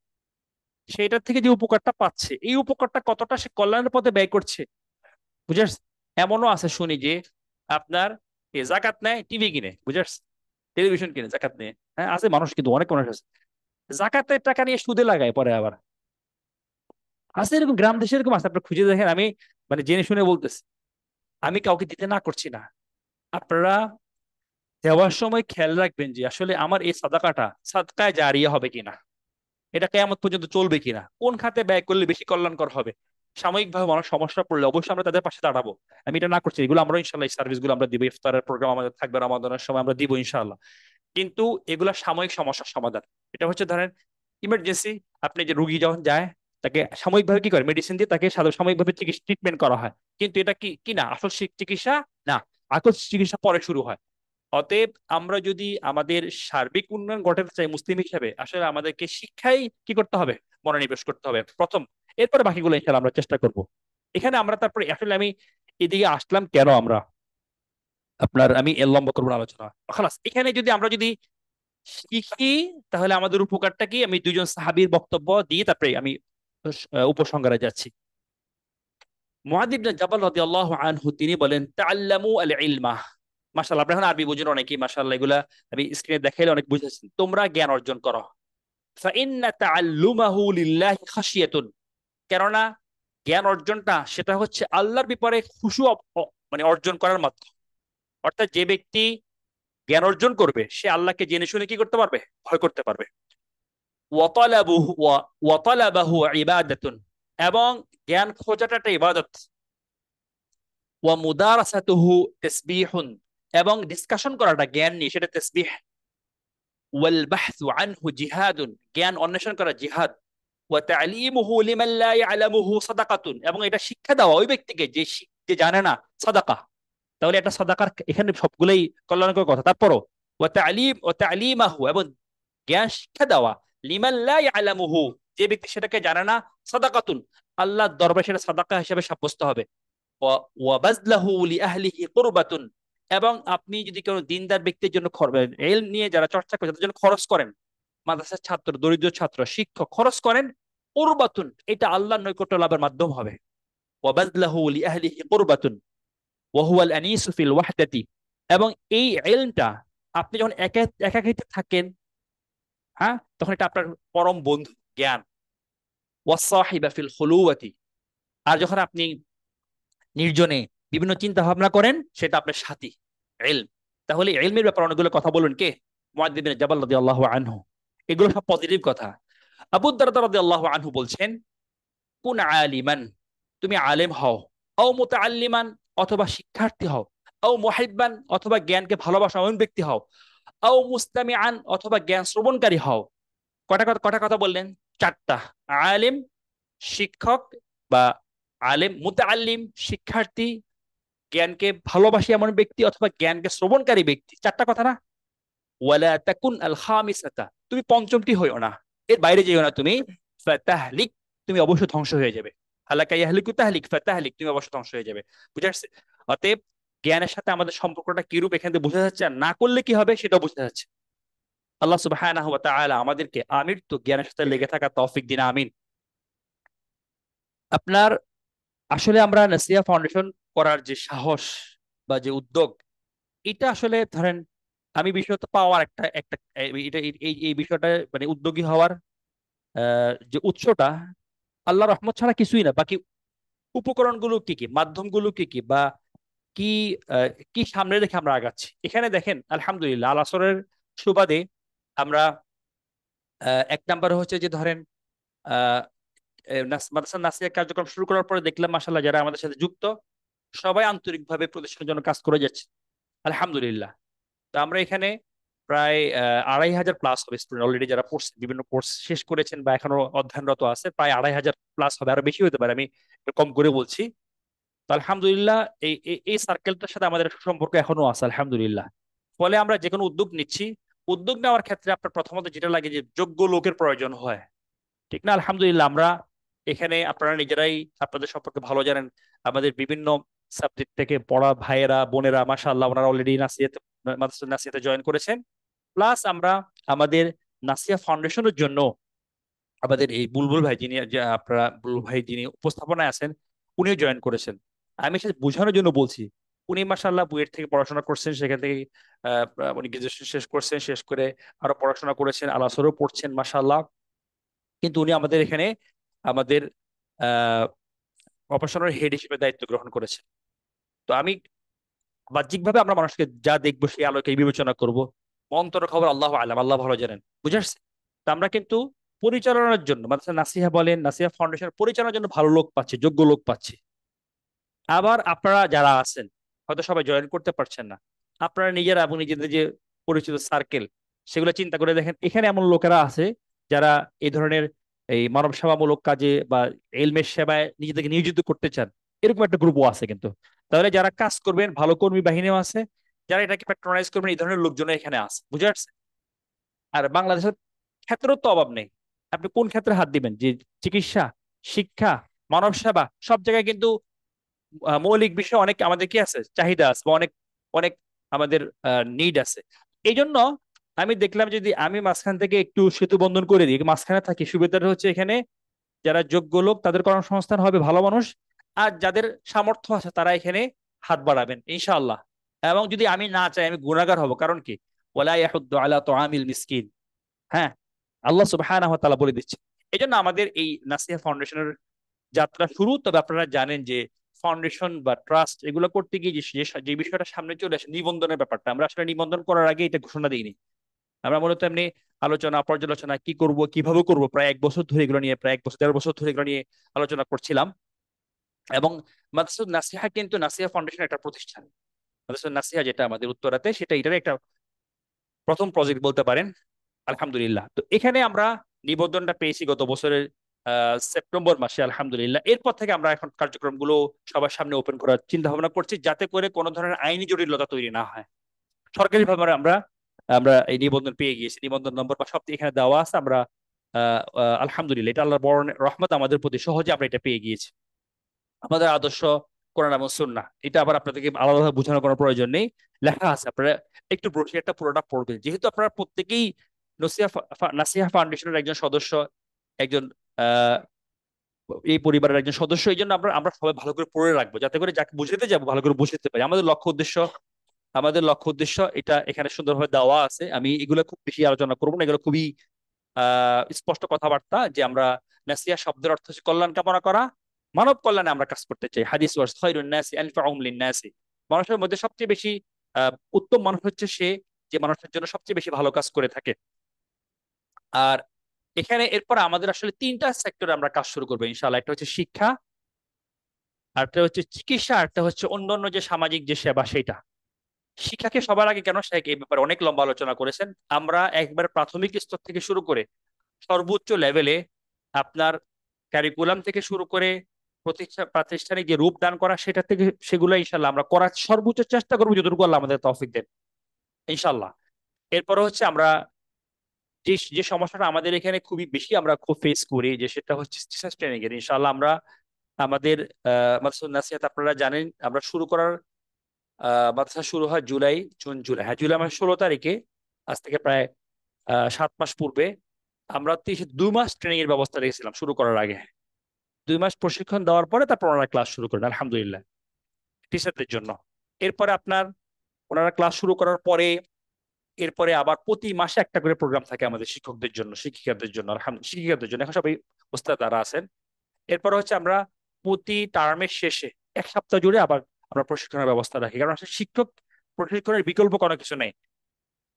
সেটার থেকে যে উপকারটা পাচ্ছে, এই উপকারটা কতটা সে কল্যাণের পথে ব্যয় করছে, বুঝে আসছে? এমনও আছে শুনি যে আপনার জাকাত নেয়, টিভি কিনে, বুঝে আসছে, টেলিভিশন কিনে জাকাত নেয়। হ্যাঁ, আছে মানুষ, কিন্তু অনেক মানুষ আছে জাকাতের টাকা নিয়ে সুদে লাগায় পরে আবার। আছে এরকম, গ্রাম দেশে এরকম আছে, আপনার খুঁজে দেখেন। আমি মানে জেনে শুনে বলতেছি, আমি কাউকে দিতে না করছি না। আপনারা দেওয়ার সময় খেয়াল রাখবেন যে আসলে আমার এই সাদাকাটা সাদকায় জারিয়া হবে কিনা, এটা কেয়ামত পর্যন্ত চলবে কিনা, কোন খাতে ব্যয় করলে বেশি কল্যাণকর হবে। সাময়িকভাবে মানুষ সমস্যা পড়লে অবশ্যই আমরা তাদের পাশে দাঁড়াবো। আমি এটা না করছি, এগুলো আমরা ইনশাল্লাহ এই সার্ভিসগুলো আমরা দিব, ইফতারের প্রোগ্রাম আমাদের থাকবে রমাদানের সময়, আমরা দিব ইনশাল্লাহ। কিন্তু এগুলা সাময়িক সমস্যার সমাধান। এটা হচ্ছে ধরেন ইমার্জেন্সি, আপনি যে রুগী যখন যায় তাকে সাময়িকভাবে কি করে, মেডিসিন দিয়ে তাকে সাময়িকভাবে চিকিৎসা ট্রিটমেন্ট করা হয়। কিন্তু এটা কি কি না আসল চিকিৎসা না, আসল চিকিৎসা পরে শুরু হয়। অতএব আমরা যদি আমাদের সার্বিক উন্নয়ন ঘটাতে চাই মুসলিম হিসেবে, আসলে আমাদেরকে শিক্ষায় কি করতে হবে, মনোনিবেশ করতে হবে প্রথম। এরপরে বাকিগুলো ইনশাআল্লাহ আমরা চেষ্টা করব। এখানে আমরা তারপরে আসলে আমি এদিকে আসলাম কেন, আমরা আপনার আমি এর লম্বা করবো না আলোচনা, খালাস। এখানে যদি আমরা যদি শিখি, তাহলে আমাদের উপকারটা কি, আমি দুইজন সাহাবীর বক্তব্য দিয়ে তারপরে আমি উপসংহারে যাচ্ছি। মুআয ইবনে জাবাল রাদিয়াল্লাহু আনহু তিনি বলেন, তাআল্লামু আল ইলমা। মাশাআল্লাহ, আপনারা এখন আরবি বুঝেন অনেকেই, মাশাআল্লাহ এগুলা আমি স্ক্রিনে দেখাইলে অনেক বুঝেছেন। তোমরা জ্ঞান অর্জন করো। ফাইন্না তাআল্লুমাহু লিল্লাহি খাশিয়াতুন। কেননা জ্ঞান অর্জনটা সেটা হচ্ছে আল্লাহর ব্যাপারে খুশু মানে অর্জন করার মাধ্যম। অর্থাৎ যে ব্যক্তি জ্ঞান অর্জন করবে সে আল্লাহকে জেনে শুনে কি করতে পারবে, ভয় করতে পারবে। ওয়াতালাবাহু ইবাদাতুন, এবং জ্ঞান খোঁজাটা একটা ইবাদত। ওয়া মুদারাসাতুহু তাসবিহুন, এবং ডিসকাশন করাটা জ্ঞান নিয়ে সেটা তাসবিহ। ওয়াল বাহসু আনহু জিহাদুন, জ্ঞান অন্বেষণ করা জিহাদ। ওয়া তা'লিমুহু লিমান লা ইয়ালামুহু সাদাকাতুন, এবং এটা শিক্ষা দেওয়া ওই ব্যক্তিকে যে যে জানে না, সাদাকা। তাহলে এটা সাদাকার এখানে সবগুলোই কল্যাণকর কথা। তারপরও ওয়া তা'লিমাহু, এবং জ্ঞান শিক্ষা দেওয়া, লিমান লা ইয়ালামুহু, যে ব্যক্তি সেটাকে জানে না, সাদাকাতুন, আল্লাহর দরবারে সেটা সাদাকা হিসেবে সাব্যস্ত হবে। ওয়া বাযলাহু লিআহলিহি কুরবাতুন, এবং আপনি যদি কোনো দিনদার ব্যক্তির জন্য ইলম নিয়ে যারা চর্চা করে তাদের জন্য খরচ করেন, মাদ্রাসার ছাত্র, দরিদ্র ছাত্র, শিক্ষক খরচ করেন, কুরবাতুন, এটা আল্লাহর নৈকট্য লাভের মাধ্যম হবে। ওয়া বাযলাহু লিআহলিহি কুরবাতুন ওয়া হুয়াল আনিসু ফিল ওয়াহদাতি, এবং এই ইলমটা আপনি যখন একাকিত্বে থাকেন, হ্যাঁ, তখন এটা আপনার পরম বন্ধু জ্ঞান। ওয়াসাহিবা ফিল খুলুওয়াতি, আর যখন আপনি নির্জনে বিভিন্ন চিন্তা ভাবনা করেন, সেটা আপনার সাথী ইলম। তাহলে ইলমের ব্যাপারে অনেকগুলো কথা বলুন কে, মুআয ইবনে জাবাল রাদিয়াল্লাহু আনহু। এগুলো সব পজিটিভ কথা। আবু দারদা রাদিয়াল্লাহু আনহু বলছেন, কুন আলিমান, তুমি আলেম হও, আও মুতাআল্লিমান, অথবা শিক্ষার্থী হও, আও মুহিব্বান, অথবা জ্ঞানকে ভালোবাসা এমন ব্যক্তি হও, আও মুস্তামিআন, অথবা জ্ঞান শ্রবণকারী হও। কটা কথা বললেন? চারটা। আলেম, শিক্ষক বা আলেম, মুতাআল্লিম শিক্ষার্থী, জ্ঞানকে ভালোবাসি এমন ব্যক্তি, অথবা জ্ঞানকে শ্রবণকারী ব্যক্তি। চারটা কথা না? ওয়ালা তাকুন আল খামিসাতা, তুমি পঞ্চমটি হইও না, এর বাইরে যেও না তুমি। ফাতাহলিক, তুমি অবশ্যই ধ্বংস হয়ে যাবে। হালাকা ইয়াহলিকু তাহলিক, ফাতাহলিক, তুমি অবশ্যই ধ্বংস হয়ে যাবে। বুঝে আসছে? অতএব জ্ঞানের সাথে আমাদের সম্পর্কটা কিরূপ এখান থেকে বোঝা যাচ্ছে, আর না করলে কি হবে সেটাও বোঝা যাচ্ছে। আল্লাহ সুবহানাহু ওয়া তাআলা আমাদেরকে আমৃত্যু জ্ঞানের সাথে লেগে থাকা তৌফিক দিন, আমিন। আপনার আসলে আমরা নাসিয়া ফাউন্ডেশন করার যে সাহস বা যে উদ্যোগ, এটা আসলে ধরেন আমি বিষয়টা পাওয়ার একটা একটা এটা এই বিষয়টা মানে উদ্যোগী হওয়ার যে উৎসটা আল্লাহ রহমত ছাড়া কিছুই না। বাকি উপকরণগুলো কি কি, মাধ্যমগুলো কি কি, বা কি কি সামনে রেখে আমরা আগাচ্ছি। এখানে দেখেন আলহামদুলিল্লাহ আল আসরের সুবাদে আমরা এক নাম্বার হচ্ছে যে ধরেন আহ মাদ্রাসা নাসিয়া কার্যক্রম শুরু করার পরে দেখলাম মাশাআল্লাহ যারা আমাদের সাথে যুক্ত সবাই আন্তরিকভাবে প্রতিষ্ঠানের জন্য কাজ করে যাচ্ছে আলহামদুলিল্লাহ। তো আমরা এখানে প্রায় 2,500 প্লাস হবে স্টুডেন্ট অলরেডি যারা পড়ছে, বিভিন্ন কোর্স শেষ করেছেন বা এখনো অধ্যয়নরত আছে, প্রায় 2,500 প্লাস হবে, আরো বেশি হতে পারে, আমি একটু কম করে বলছি। তো আলহামদুলিল্লাহ এই এই সার্কেলটার সাথে আমাদের সম্পর্ক এখনো আছে আলহামদুলিল্লাহ। ফলে আমরা যে কোনো উদ্যোগ নিচ্ছি, উদ্যোগ নেওয়ার ক্ষেত্রে আপনার প্রথমত যেটা লাগে যে যোগ্য লোকের প্রয়োজন হয়, ঠিক না? আলহামদুলিল্লাহ আমরা এখানে আপনারা নিজেরাই আপনাদের সম্পর্কে ভালো জানেন, আমাদের বিভিন্ন সাবজেক্ট থেকে পড়া ভাইয়েরা বোনেরা মাশাআল্লাহ ওনারা অলরেডি নাসিয়াতে মাদ্রাসা নাসিয়াতে জয়েন করেছেন। প্লাস আমরা আমাদের নাসিয়া ফাউন্ডেশনের জন্য আমাদের এই বুলবুল ভাই যিনি, যে আপনারা বুলবুল ভাই যিনি উপস্থাপনায় আছেন, উনিও জয়েন করেছেন। আমি সেটা বোঝানোর জন্য বলছি, উনি মাশাআল্লাহ বুয়েট থেকে পড়াশোনা করছেন, সেখান থেকে আহ, উনি গ্রাজুয়েশন শেষ করছেন, শেষ করে আরো পড়াশোনা করেছেন, আল আসরেও পড়ছেন মাশাআল্লাহ। কিন্তু উনি আমাদের এখানে আমাদের আহ অপারেশনের হেড হিসেবে দায়িত্ব গ্রহণ করেছেন। তো আমি বাহ্যিকভাবে আমরা মানুষকে যা দেখবো সেই আলোকে বিবেচনা করব, অন্তরের খবর আল্লাহ আলাম, আল্লাহ ভালো জানেন, বুঝে আসছে? তো আমরা কিন্তু পরিচালনার জন্য মানে নাসিহা বলেন, নাসিহা ফাউন্ডেশন পরিচালনার জন্য ভালো লোক পাচ্ছি, যোগ্য লোক পাচ্ছি। আবার আপনারা যারা আছেন হয়তো সবাই জয়েন করতে পারছেন না, আপনারা নিজেরা এবং নিজেদের যে পরিচিত সার্কেল সেগুলো চিন্তা করে দেখেন, এখানে এমন লোকেরা আছে যারা এই ধরনের এই মানব সেবামূলক কাজে বা এলমের সেবায় নিজেদেরকে নিয়োজিত করতে চান, এরকম একটা গ্রুপও আছে কিন্তু। তাহলে যারা কাজ করবেন ভালো কর্মী বাহিনীও আছে, যারা এটাকে প্যাট্রোনাইজ করবেন এই ধরনের লোকজন এখানে আছে, বুঝে আসছে? আর বাংলাদেশের ক্ষেত্রেও তো অভাব নেই। আপনি কোন ক্ষেত্রে হাত দিবেন, যে চিকিৎসা, শিক্ষা, মানব সেবা, সব জায়গায় কিন্তু মৌলিক বিষয় অনেক আমাদের কি আছে, চাহিদা আছে, বা অনেক অনেক আমাদের নিড আছে। এই জন্য আমি দেখলাম যদি আমি মাঝখান থেকে একটু সেতু বন্ধন করে দিই, মাঝখানে থাকি, সুবিধাটা হচ্ছে এখানে যারা যোগ্য লোক তাদের কর্মসংস্থান হবে, ভালো মানুষ, আর যাদের সামর্থ্য আছে তারা এখানে হাত বাড়াবেন ইনশাআল্লাহ। এবং যদি আমি না চাই আমি গুনাহগার হব, কারণ কি, ওয়ালা ইয়াহুদ্দু আলা তুআমিল মিসকিন। হ্যাঁ, আল্লাহ সুবহানাহু ওয়া তাআলা বলে দিচ্ছে। এই জন্য আমাদের এই নাসিহা ফাউন্ডেশনের যাত্রা শুরু। তবে আপনারা জানেন যে ফাউন্ডেশন বা ট্রাস্ট এগুলো করতে গিয়ে যে যে বিষয়টা সামনে চলে আসে নিবন্ধনের ব্যাপারটা, আমরা আসলে নিবন্ধন করার আগে এটা ঘোষণা দিইনি। আমরা মূলত এমনি আলোচনা পর্যালোচনা কি করব কিভাবে করব প্রায় 1 বছর ধরে এগুলো নিয়ে, প্রায় 1 বছর 1.5 বছর ধরে এগুলো নিয়ে আলোচনা করছিলাম। এবং মাকসুদ নাসিহা কিন্তু নাসিহা ফাউন্ডেশন একটা প্রতিষ্ঠান। মাকসুদ নাসিহা যেটা আমাদের উত্তরাতে, সেটা এটার একটা প্রথম প্রজেক্ট বলতে পারেন আলহামদুলিল্লাহ। তো এখানে আমরা নিবন্ধনটা পেয়েছি গত বছরের সেপ্টেম্বর মাসে আলহামদুলিল্লাহ। এরপর থেকে আমরা এখন কার্যক্রমগুলো সবার সামনে ওপেন করার চিন্তা ভাবনা করছি, যাতে করে কোনো ধরনের আইনি জটিলতা তৈরি না হয়। সরকারিভাবে আমরা আমরা এই নিবন্ধন পেয়ে গিয়েছি, নিবন্ধন নম্বর বা সব এখানে দেওয়া আছে। আমরা আলহামদুলিল্লাহ এটা আল্লাহর বড় রহমত আমাদের প্রতি, সহজে আমরা এটা পেয়ে গিয়েছি। আমাদের আদর্শ কোরআন এবং সুন্নাহ, এটা আবার আপনাদেরকে আলাদাভাবে বোঝানোর কোনো প্রয়োজন নেই, লেখা আছে, আপনারা একটু ব্রোশিয়ারটা পুরোটা পড়বেন। যেহেতু আপনারা প্রত্যেকেই নাসিহা ফাউন্ডেশনের একজন সদস্য, একজন আহ এই পরিবারের একজন সদস্য, এই জন্য আমরা আমরা সবাই ভালো করে পড়ে রাখবো, যাতে করে যাকে বুঝাতে যাবো ভালো করে বুঝতে পারি। আমাদের লক্ষ্য উদ্দেশ্য এটা এখানে সুন্দরভাবে দেওয়া আছে। আমি এগুলো খুব বেশি আলোচনা করবো না, এগুলো খুবই স্পষ্ট কথাবার্তা যে আমরা নাসিহা শব্দের অর্থ হচ্ছে কল্যাণ কামনা করা, মানব কল্যাণে আমরা কাজ করতে চাই। হাদিস ওয়ার্স খায়রুন নাসি আনফাউহুম লিন-নাসি। মানুষের মধ্যে সবচেয়ে বেশি উত্তম মানুষ হচ্ছে সে যে মানুষের জন্য সবচেয়ে বেশি ভালো কাজ করে থাকে। আর এখানে এরপর আমাদের আসলে 3টা সেক্টরে আমরা কাজ শুরু করবো ইনশাআল্লাহ। একটা হচ্ছে শিক্ষা, আরেকটা হচ্ছে চিকিৎসা, আরেকটা হচ্ছে অন্যান্য যে সামাজিক যে সেবা সেটা। শিক্ষাকে সবার আগে কেন শেখ এই ব্যাপারে অনেক লম্বা আলোচনা করেছেন। আমরা একবার প্রাথমিক স্তর থেকে শুরু করে সর্বোচ্চ লেভেলে আপনার ক্যারিকুলাম থেকে শুরু করে প্রাতিষ্ঠানিক যে রূপদান করা সেটা থেকে সেগুলো ইনশাল্লাহ আমরা করার সর্বোচ্চ চেষ্টা করবো, যতটুকু আল্লাহ আমাদের তৌফিক দেন ইনশাল্লাহ। এরপর হচ্ছে আমরা যে যে সমস্যাটা আমাদের এখানে খুবই বেশি আমরা খুব ফেস করি, যে সেটা হচ্ছে টিচার্স ট্রেনিং এর। ইনশাল্লাহ আমরা আমাদের মাদ্রাসা নাসিহাত আপনারা জানেন আমরা শুরু করার মাদ্রাসা শুরু হয় জুলাই, হ্যাঁ জুলাই মাসের 16 তারিখে। আজ থেকে প্রায় 7 মাস পূর্বে আমরা 2 মাস ট্রেনিং এর ব্যবস্থা রেখেছিলাম শুরু করার আগে। 2 মাস প্রশিক্ষণ দেওয়ার পরে তারপর ওনারা ক্লাস শুরু করেন আলহামদুলিল্লাহ টিচারদের জন্য। এরপরে আপনার ওনারা ক্লাস শুরু করার পরে এরপরে আবার প্রতি মাসে একটা করে প্রোগ্রাম থাকে আমাদের শিক্ষকদের জন্য, শিক্ষিকাদের জন্য, শিক্ষিকাদের জন্য এখন সবাই ওস্তাদ তারা আছেন। এরপর হচ্ছে আমরা প্রতি টার্মের শেষে এক সপ্তাহ জুড়ে আবার আমরা প্রশিক্ষণের ব্যবস্থা রাখি, কারণ আসলে শিক্ষক প্রশিক্ষণের বিকল্প কোনো কিছু নেই।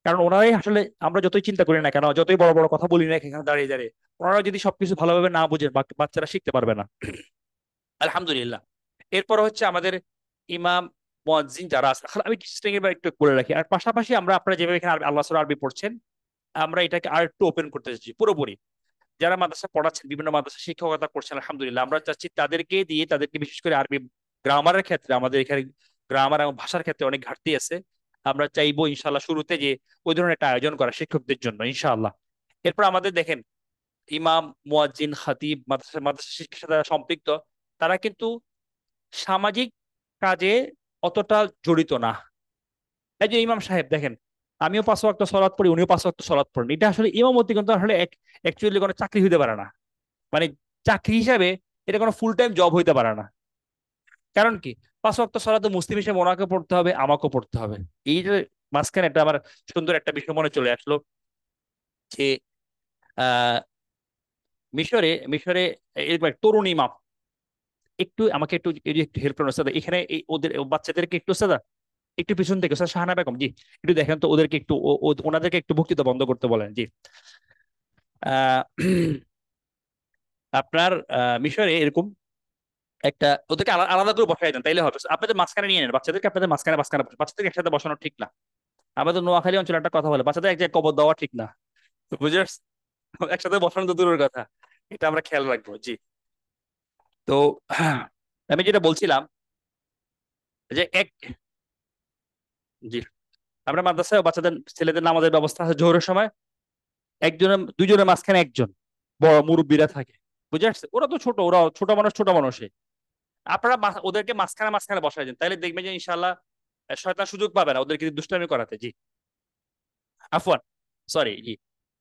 কারণ ওনারাই আসলে, আমরা যতই চিন্তা করি না কেন, যতই বড় বড় কথা বলি না এখানে দাঁড়িয়ে দাঁড়িয়ে, ওনারা যদি সবকিছু ভালোভাবে না বুঝেন বাচ্চারা শিখতে পারবে না। আলহামদুলিল্লাহ। এরপর হচ্ছে আমাদের ইমাম মুয়াজ্জিন যারা আছে, আসলে আমি টিচিং এর একটু বলে রাখি, আর পাশাপাশি আমরা, আপনারা যেভাবে এখানে আল্লাহ সূরা আরবি পড়ছেন, আমরা এটাকে আর একটু ওপেন করতে চাচ্ছি পুরোপুরি। যারা মাদ্রাসা পড়াচ্ছেন, বিভিন্ন মাদ্রাসা শিক্ষকতা করছেন, আলহামদুলিল্লাহ, আমরা চাচ্ছি তাদেরকে দিয়ে, তাদেরকে বিশেষ করে আরবি গ্রামারের ক্ষেত্রে, আমাদের এখানে গ্রামার এবং ভাষার ক্ষেত্রে অনেক ঘাটতি আছে। আমরা চাইবো ইনশাআল্লাহ শুরুতে যে ওই ধরনের একটা আয়োজন করা শিক্ষকদের জন্য ইনশাআল্লাহ। এরপর আমাদের দেখেন, ইমাম, মুয়াজ্জিন, খাতিব, মাদ্রাসা মাদ্রাসা শিক্ষার সাথে যারা সম্পৃক্ত, তারা কিন্তু সামাজিক কাজে অতটা জড়িত না। এই যে ইমাম সাহেব দেখেন, আমিও 5 ওয়াক্ত সলাৎ পড়ি, উনিও 5 ওয়াক্ত সলাৎ পড়েন, এটা আসলে ইমামতি কিন্তু আসলে অ্যাকচুয়ালি কোনো চাকরি হইতে পারে না। মানে চাকরি হিসাবে এটা কোনো ফুল টাইম জব হইতে পারে না। কারণ কি, 5 ওয়াক্ত সলাৎ তো মুসলিম হিসেবে ওনাকে পড়তে হবে, আমাকেও পড়তে হবে। এই যে মাঝখানে একটা আমার সুন্দর একটা বিষয় মনে চলে আসলো, যে আহ মিশরে মিশরে এরকম এক তরুণ ইমাম, একটু আমাকে একটু এই যে একটু হেল্প করুন স্যার, এখানে এই ওদের বাচ্চাদেরকে একটু স্যার, একটু পিছন থেকে স্যার, শাহানা বেগম জি, একটু দেখেন তো ওদেরকে একটু, ওনাদেরকে একটু বক্তৃতা বন্ধ করতে বলেন জি। আহ আপনার মিশরে এরকম একটা, ওদেরকে আলাদা করে বসাই দেন তাইলে হবে, আপনাদের মাঝখানে নিয়ে নেন বাচ্চাদেরকে, আপনাদের মাঝখানে মাঝখানে বাচ্চাদেরকে একসাথে বসানো ঠিক না। আমাদের নোয়াখালী অঞ্চলে একটা কথা বলে, বাচ্চাদের এক জায়গায় কবর দেওয়া ঠিক না, বুঝে পারছেন? একসাথে বসানো তো দূরের কথা, এটা আমরা খেয়াল রাখবো জি। তো আমি যেটা বলছিলাম, যে এক, জি, আমরা মাদ্রাসায় বাচ্চাদের ছেলেদের নামাজের ব্যবস্থা আছে জোহরের সময়, একজনের দুইজনের মাঝখানে একজন বড় মুরব্বীরা থাকে, বুঝে আসছে? ওরা তো ছোট, ওরা ছোট মানুষ, ছোট মানুষই, আপনারা ওদেরকে মাঝখানে মাঝখানে বসাই দেন, তাহলে দেখবেন যে ইনশাল্লাহ শয়তান সুযোগ পাবে না ওদেরকে দুষ্টামি করাতে জি। আফওয়ান, সরি জি।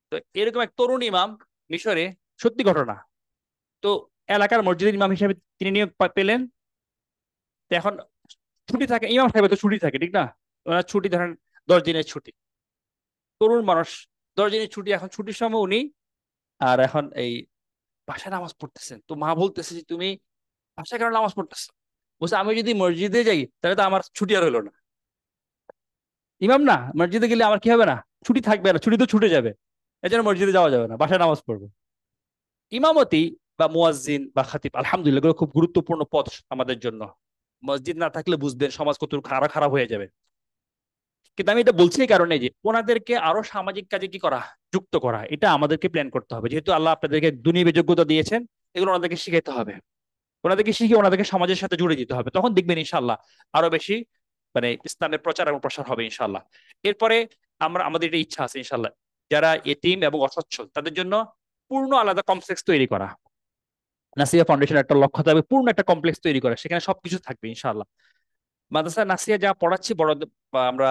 তো এরকম এক তরুণ ইমাম মিশরে, সত্যি ঘটনা। তো এলাকার মসজিদের ইমাম হিসেবে তিনি নিয়োগ পেলেন। তো এখন ছুটি থাকে, ইমাম সাহেব তো ছুটি থাকে ঠিক না, ওনার ছুটি ধরেন 10 দিনের ছুটি, তরুণ মানুষ, 10 দিনের ছুটি, এখন ছুটির সময় উনি, আর এখন এই বাসায় নামাজ পড়তেছেন, তো মা বলতেছে যে তুমি বাসায় কেন নামাজ পড়তেছো? বলছে আমি যদি মসজিদে যাই তাহলে তো আমার ছুটি আর হলো না, ইমাম না, মসজিদে গেলে আমার কি হবে না, ছুটি থাকবে না, ছুটি তো ছুটে যাবে, এই জন্য মসজিদে যাওয়া যাবে না, বাসায় নামাজ পড়বো। ইমামতি বা মুয়াজ্জিন বা খাতিব, আলহামদুলিল্লাহ এগুলো খুব গুরুত্বপূর্ণ পদ আমাদের জন্য। মসজিদ না থাকলে বুঝবেন সমাজ কত খারাপ খারাপ হয়ে যাবে। কিন্তু আমি এটা বলছি এই কারণে যে ওনাদেরকে আরো সামাজিক কাজে কি করা, যুক্ত করা, এটা আমাদেরকে প্ল্যান করতে হবে, যেহেতু আল্লাহ আপনাদেরকে দুনিয়াবী যোগ্যতা দিয়েছেন, এগুলো ওনাদেরকে শিখাইতে হবে। ওনাদেরকে শিখিয়ে ওনাদেরকে সমাজের সাথে জুড়ে দিতে হবে, তখন দেখবেন ইনশাল্লাহ আরো বেশি মানে ইসলামের প্রচার এবং প্রসার হবে ইনশাল্লাহ। এরপরে আমরা, আমাদের এটা ইচ্ছা আছে ইনশাল্লাহ, যারা এতিম এবং অসচ্ছল তাদের জন্য পূর্ণ আলাদা কমপ্লেক্স তৈরি করা। নাসিয়া ফাউন্ডেশন একটা লক্ষ্য থাকবে পূর্ণ একটা কমপ্লেক্স তৈরি করা, সেখানে সবকিছু থাকবে ইনশাআল্লাহ। মাদ্রাসা নাসিয়া যা পড়াচ্ছি বড়, বা আমরা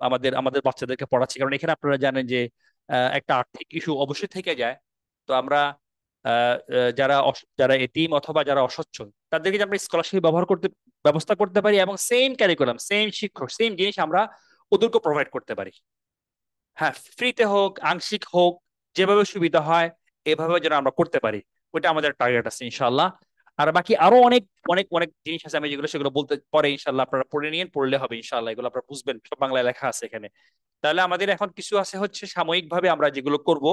আমাদের আমাদের বাচ্চাদেরকে পড়াচ্ছি, কারণ এখানে আপনারা জানেন যে একটা আর্থিক ইস্যু অবশ্যই থেকে যায়। তো আমরা যারা যারা এতিম অথবা যারা অসচ্ছল, তাদেরকে যে আমরা স্কলারশিপ ব্যবহার করতে, ব্যবস্থা করতে পারি, এবং সেম ক্যারিকুলাম, সেম শিক্ষক, সেম জিনিস আমরা ওদেরকে প্রোভাইড করতে পারি। হ্যাঁ, ফ্রিতে হোক, আংশিক হোক, যেভাবে সুবিধা হয় এভাবে যেন আমরা করতে পারি, ওইটা আমাদের টার্গেট আছে ইনশাল্লাহ। আর বাকি আরো অনেক অনেক অনেক জিনিস আছে, আমি যেগুলো সেগুলো বলতে পরে ইনশাল্লাহ আপনারা পড়ে নিয়ে পড়লে হবে ইনশাল্লাহ, এগুলো আপনারা বুঝবেন, সব বাংলায় লেখা আছে এখানে। তাহলে আমাদের এখন কিছু আছে হচ্ছে সাময়িক ভাবে আমরা যেগুলো করব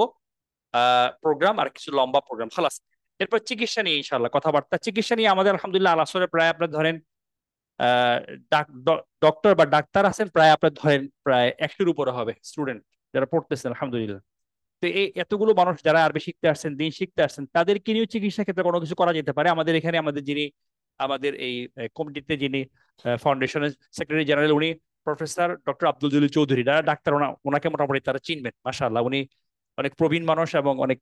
প্রোগ্রাম, আর কিছু লম্বা প্রোগ্রাম খালাস। এরপর চিকিৎসা নিয়ে ইনশাল্লাহ কথাবার্তা, চিকিৎসা নিয়ে আমাদের আলহামদুলিল্লাহ আলাসরে প্রায় আপনার ধরেন আহ ডক্টর বা ডাক্তার আছেন প্রায় আপনার ধরেন প্রায় 100-এর উপরে হবে স্টুডেন্ট যারা পড়তেছেন আলহামদুলিল্লাহ। তো এই এতগুলো মানুষ যারা আরবি শিখতে আসছেন, দিন শিখতে আসছেন, তাদেরকে নিয়েও চিকিৎসা ক্ষেত্রে কোনো কিছু করা যেতে পারে আমাদের এখানে। আমাদের যিনি, আমাদের এই কমিটিতে যিনি ফাউন্ডেশনের সেক্রেটারি জেনারেল, উনি প্রফেসর ডক্টর আব্দুল জলিল চৌধুরী, যারা ডাক্তার, ওনাকে মোটামুটি তারা চিনবেন মাশাআল্লাহ, উনি অনেক প্রবীণ মানুষ এবং অনেক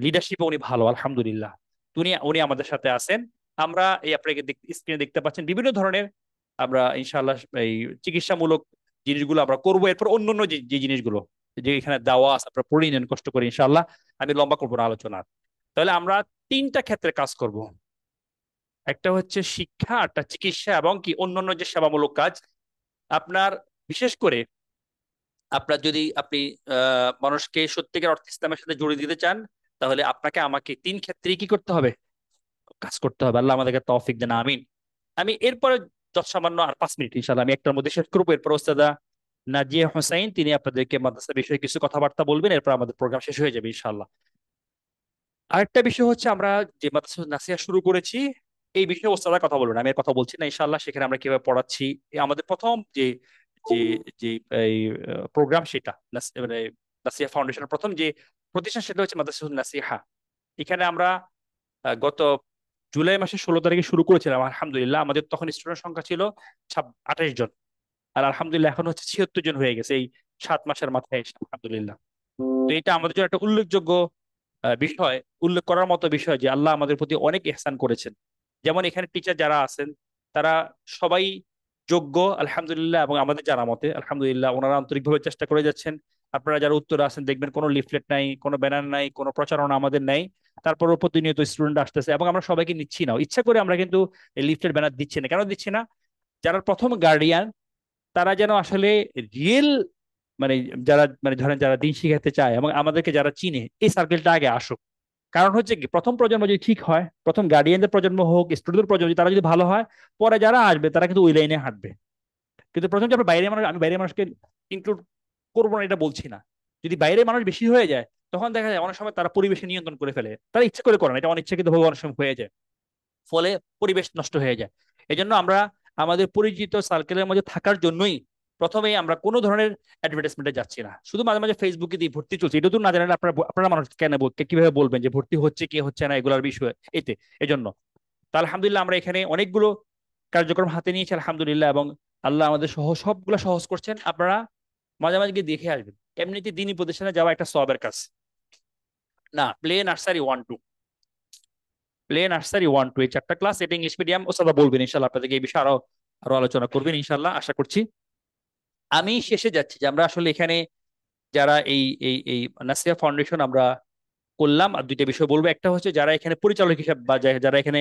লিডারশিপে উনি ভালো আলহামদুলিল্লাহ। তো উনি উনি আমাদের সাথে আছেন। আমরা এই আপনাকে স্ক্রিনে দেখতে পাচ্ছেন বিভিন্ন ধরনের, আমরা ইনশাআল্লাহ এই চিকিৎসামূলক জিনিসগুলো আমরা করবো। এরপর অন্যান্য যে যে জিনিসগুলো, যে এখানে দেওয়া আছে আপনারা পড়ে নেন কষ্ট করে ইনশাআল্লাহ, আমি লম্বা করবো না আলোচনা। তাহলে আমরা তিনটা ক্ষেত্রে কাজ করব, একটা হচ্ছে শিক্ষা, একটা চিকিৎসা, এবং কি অন্যান্য যে সেবামূলক কাজ। আপনার বিশেষ করে আপনার যদি আপনি মানুষকে সত্যিকার অর্থে ইসলামের সাথে জড়িয়ে দিতে চান, তাহলে আপনাকে আমাকে তিন ক্ষেত্রেই কি করতে হবে? কাজ করতে হবে। আল্লাহ আমাদেরকে তৌফিক দেন, আমিন। আমি এরপরে যত সামান্য আর 5 মিনিট ইনশাআল্লাহ আমি একটার মধ্যে শেষ করবো। এরপর ওস্তাদা নাজিয়া হোসাইন তিনি আপনাদেরকে মাদ্রাসা বিষয়ে কিছু কথাবার্তা বলবেন, এরপর আমাদের প্রোগ্রাম শেষ হয়ে যাবে ইনশাআল্লাহ। আরেকটা বিষয় হচ্ছে, আমরা যে মাদ্রাসা নাসিহা শুরু করেছি এই বিষয়ে ওস্তাদা কথা বলবেন, আমি আর কথা বলছি না ইনশাআল্লাহ। সেখানে আমরা কিভাবে পড়াচ্ছি, আমাদের প্রথম যে যে যে এই প্রোগ্রাম, সেটা মানে নাসিহা ফাউন্ডেশনের প্রথম যে প্রতিষ্ঠান, সেটা হচ্ছে মাদ্রাসা নাসিহা। এখানে আমরা গত জুলাই মাসের 16 তারিখে শুরু করেছিলাম। আলহামদুলিল্লাহ আমাদের তখন স্টুডেন্ট সংখ্যা ছিল 28 জন, আর আলহামদুলিল্লাহ এখন হচ্ছে 76 জন হয়ে গেছে এই 7 মাসের মাথায় এসে, আলহামদুলিল্লাহ। তো এটা আমাদের জন্য একটা উল্লেখযোগ্য বিষয়, উল্লেখ করার মতো বিষয় যে আল্লাহ আমাদের প্রতি অনেক ইহসান করেছেন। যেমন এখানে টিচার যারা আছেন তারা সবাই যোগ্য আলহামদুলিল্লাহ, এবং আমাদের জানা মতে আলহামদুলিল্লাহ ওনারা আন্তরিকভাবে চেষ্টা করে যাচ্ছেন। আপনারা যারা উত্তরে আছেন দেখবেন কোনো লিফলেট নাই, কোনো ব্যানার নাই, কোনো প্রচারণা আমাদের নাই। তারপরও প্রতিনিয়ত স্টুডেন্ট আসতেছে, এবং আমরা সবাইকে নিচ্ছি না ইচ্ছা করে, আমরা কিন্তু লিফলেট ব্যানার দিচ্ছি না। কেন দিচ্ছি না? যারা প্রথম গার্ডিয়ান তারা যেন আসলে রিয়েল, মানে যারা মানে ধরেন যারা দিন শিখাতে চায় এবং আমাদেরকে যারা চিনে, এই সার্কেলটা আগে আসুক। কারণ হচ্ছে কি, প্রথম প্রজন্ম যদি ঠিক হয়, প্রথম গার্ডিয়ানদের প্রজন্ম হোক, স্টুডেন্টদের প্রজন্ম, তারা যদি ভালো হয়, পরে যারা আসবে তারা কিন্তু ওই লাইনে হাঁটবে। কিন্তু প্রথম যে আমরা বাইরের মানুষ, আমি বাইরের মানুষকে ইনক্লুড করবো না এটা বলছি না, যদি বাইরের মানুষ বেশি হয়ে যায় তখন দেখা যায় অনেক সময় তারা পরিবেশে নিয়ন্ত্রণ করে ফেলে, তারা ইচ্ছে করে না, এটা অনিচ্ছাকৃত ভাবে অনেক সময় হয়ে যায়, ফলে পরিবেশ নষ্ট হয়ে যায়। এই জন্য আমরা আমাদের পরিচিত সার্কেলের মধ্যে থাকার জন্যই প্রথমেই আমরা কোনো ধরনের অ্যাডভার্টাইজমেন্টে যাচ্ছি না। শুধু মাঝে মাঝে ফেসবুকে দিয়ে ভর্তি চলছে, এটা তো না জানেন আপনারা, আপনারা মানুষ কেন কিভাবে বলবেন যে ভর্তি হচ্ছে কি হচ্ছে না এগুলোর বিষয়ে এতে। এজন্য তা আলহামদুলিল্লাহ আমরা এখানে অনেকগুলো কার্যক্রম হাতে নিয়েছি আলহামদুলিল্লাহ, এবং আল্লাহ আমাদের সবগুলো সহজ করছেন। আপনারা মাঝে মাঝে গিয়ে দেখে আসবেন। এমনিতে দিনী প্রতিষ্ঠানে যাওয়া একটা সওয়াবের কাজ না। প্লে নার্সারি 1 2 এই 4টা ক্লাস, এটা ইংলিশ মিডিয়াম। ওস্তাদা বলবেন ইনশাল্লাহ, আপনাদেরকে এই বিষয়ে আরো আরো আলোচনা করবেন ইনশাল্লাহ, আশা করছি। আমি শেষে যাচ্ছি যে আমরা আসলে এখানে যারা এই এই এই নাসিয়া ফাউন্ডেশন আমরা করলাম, আর দুইটা বিষয় বলবো। একটা হচ্ছে যারা এখানে পরিচালক হিসেবে বা যারা এখানে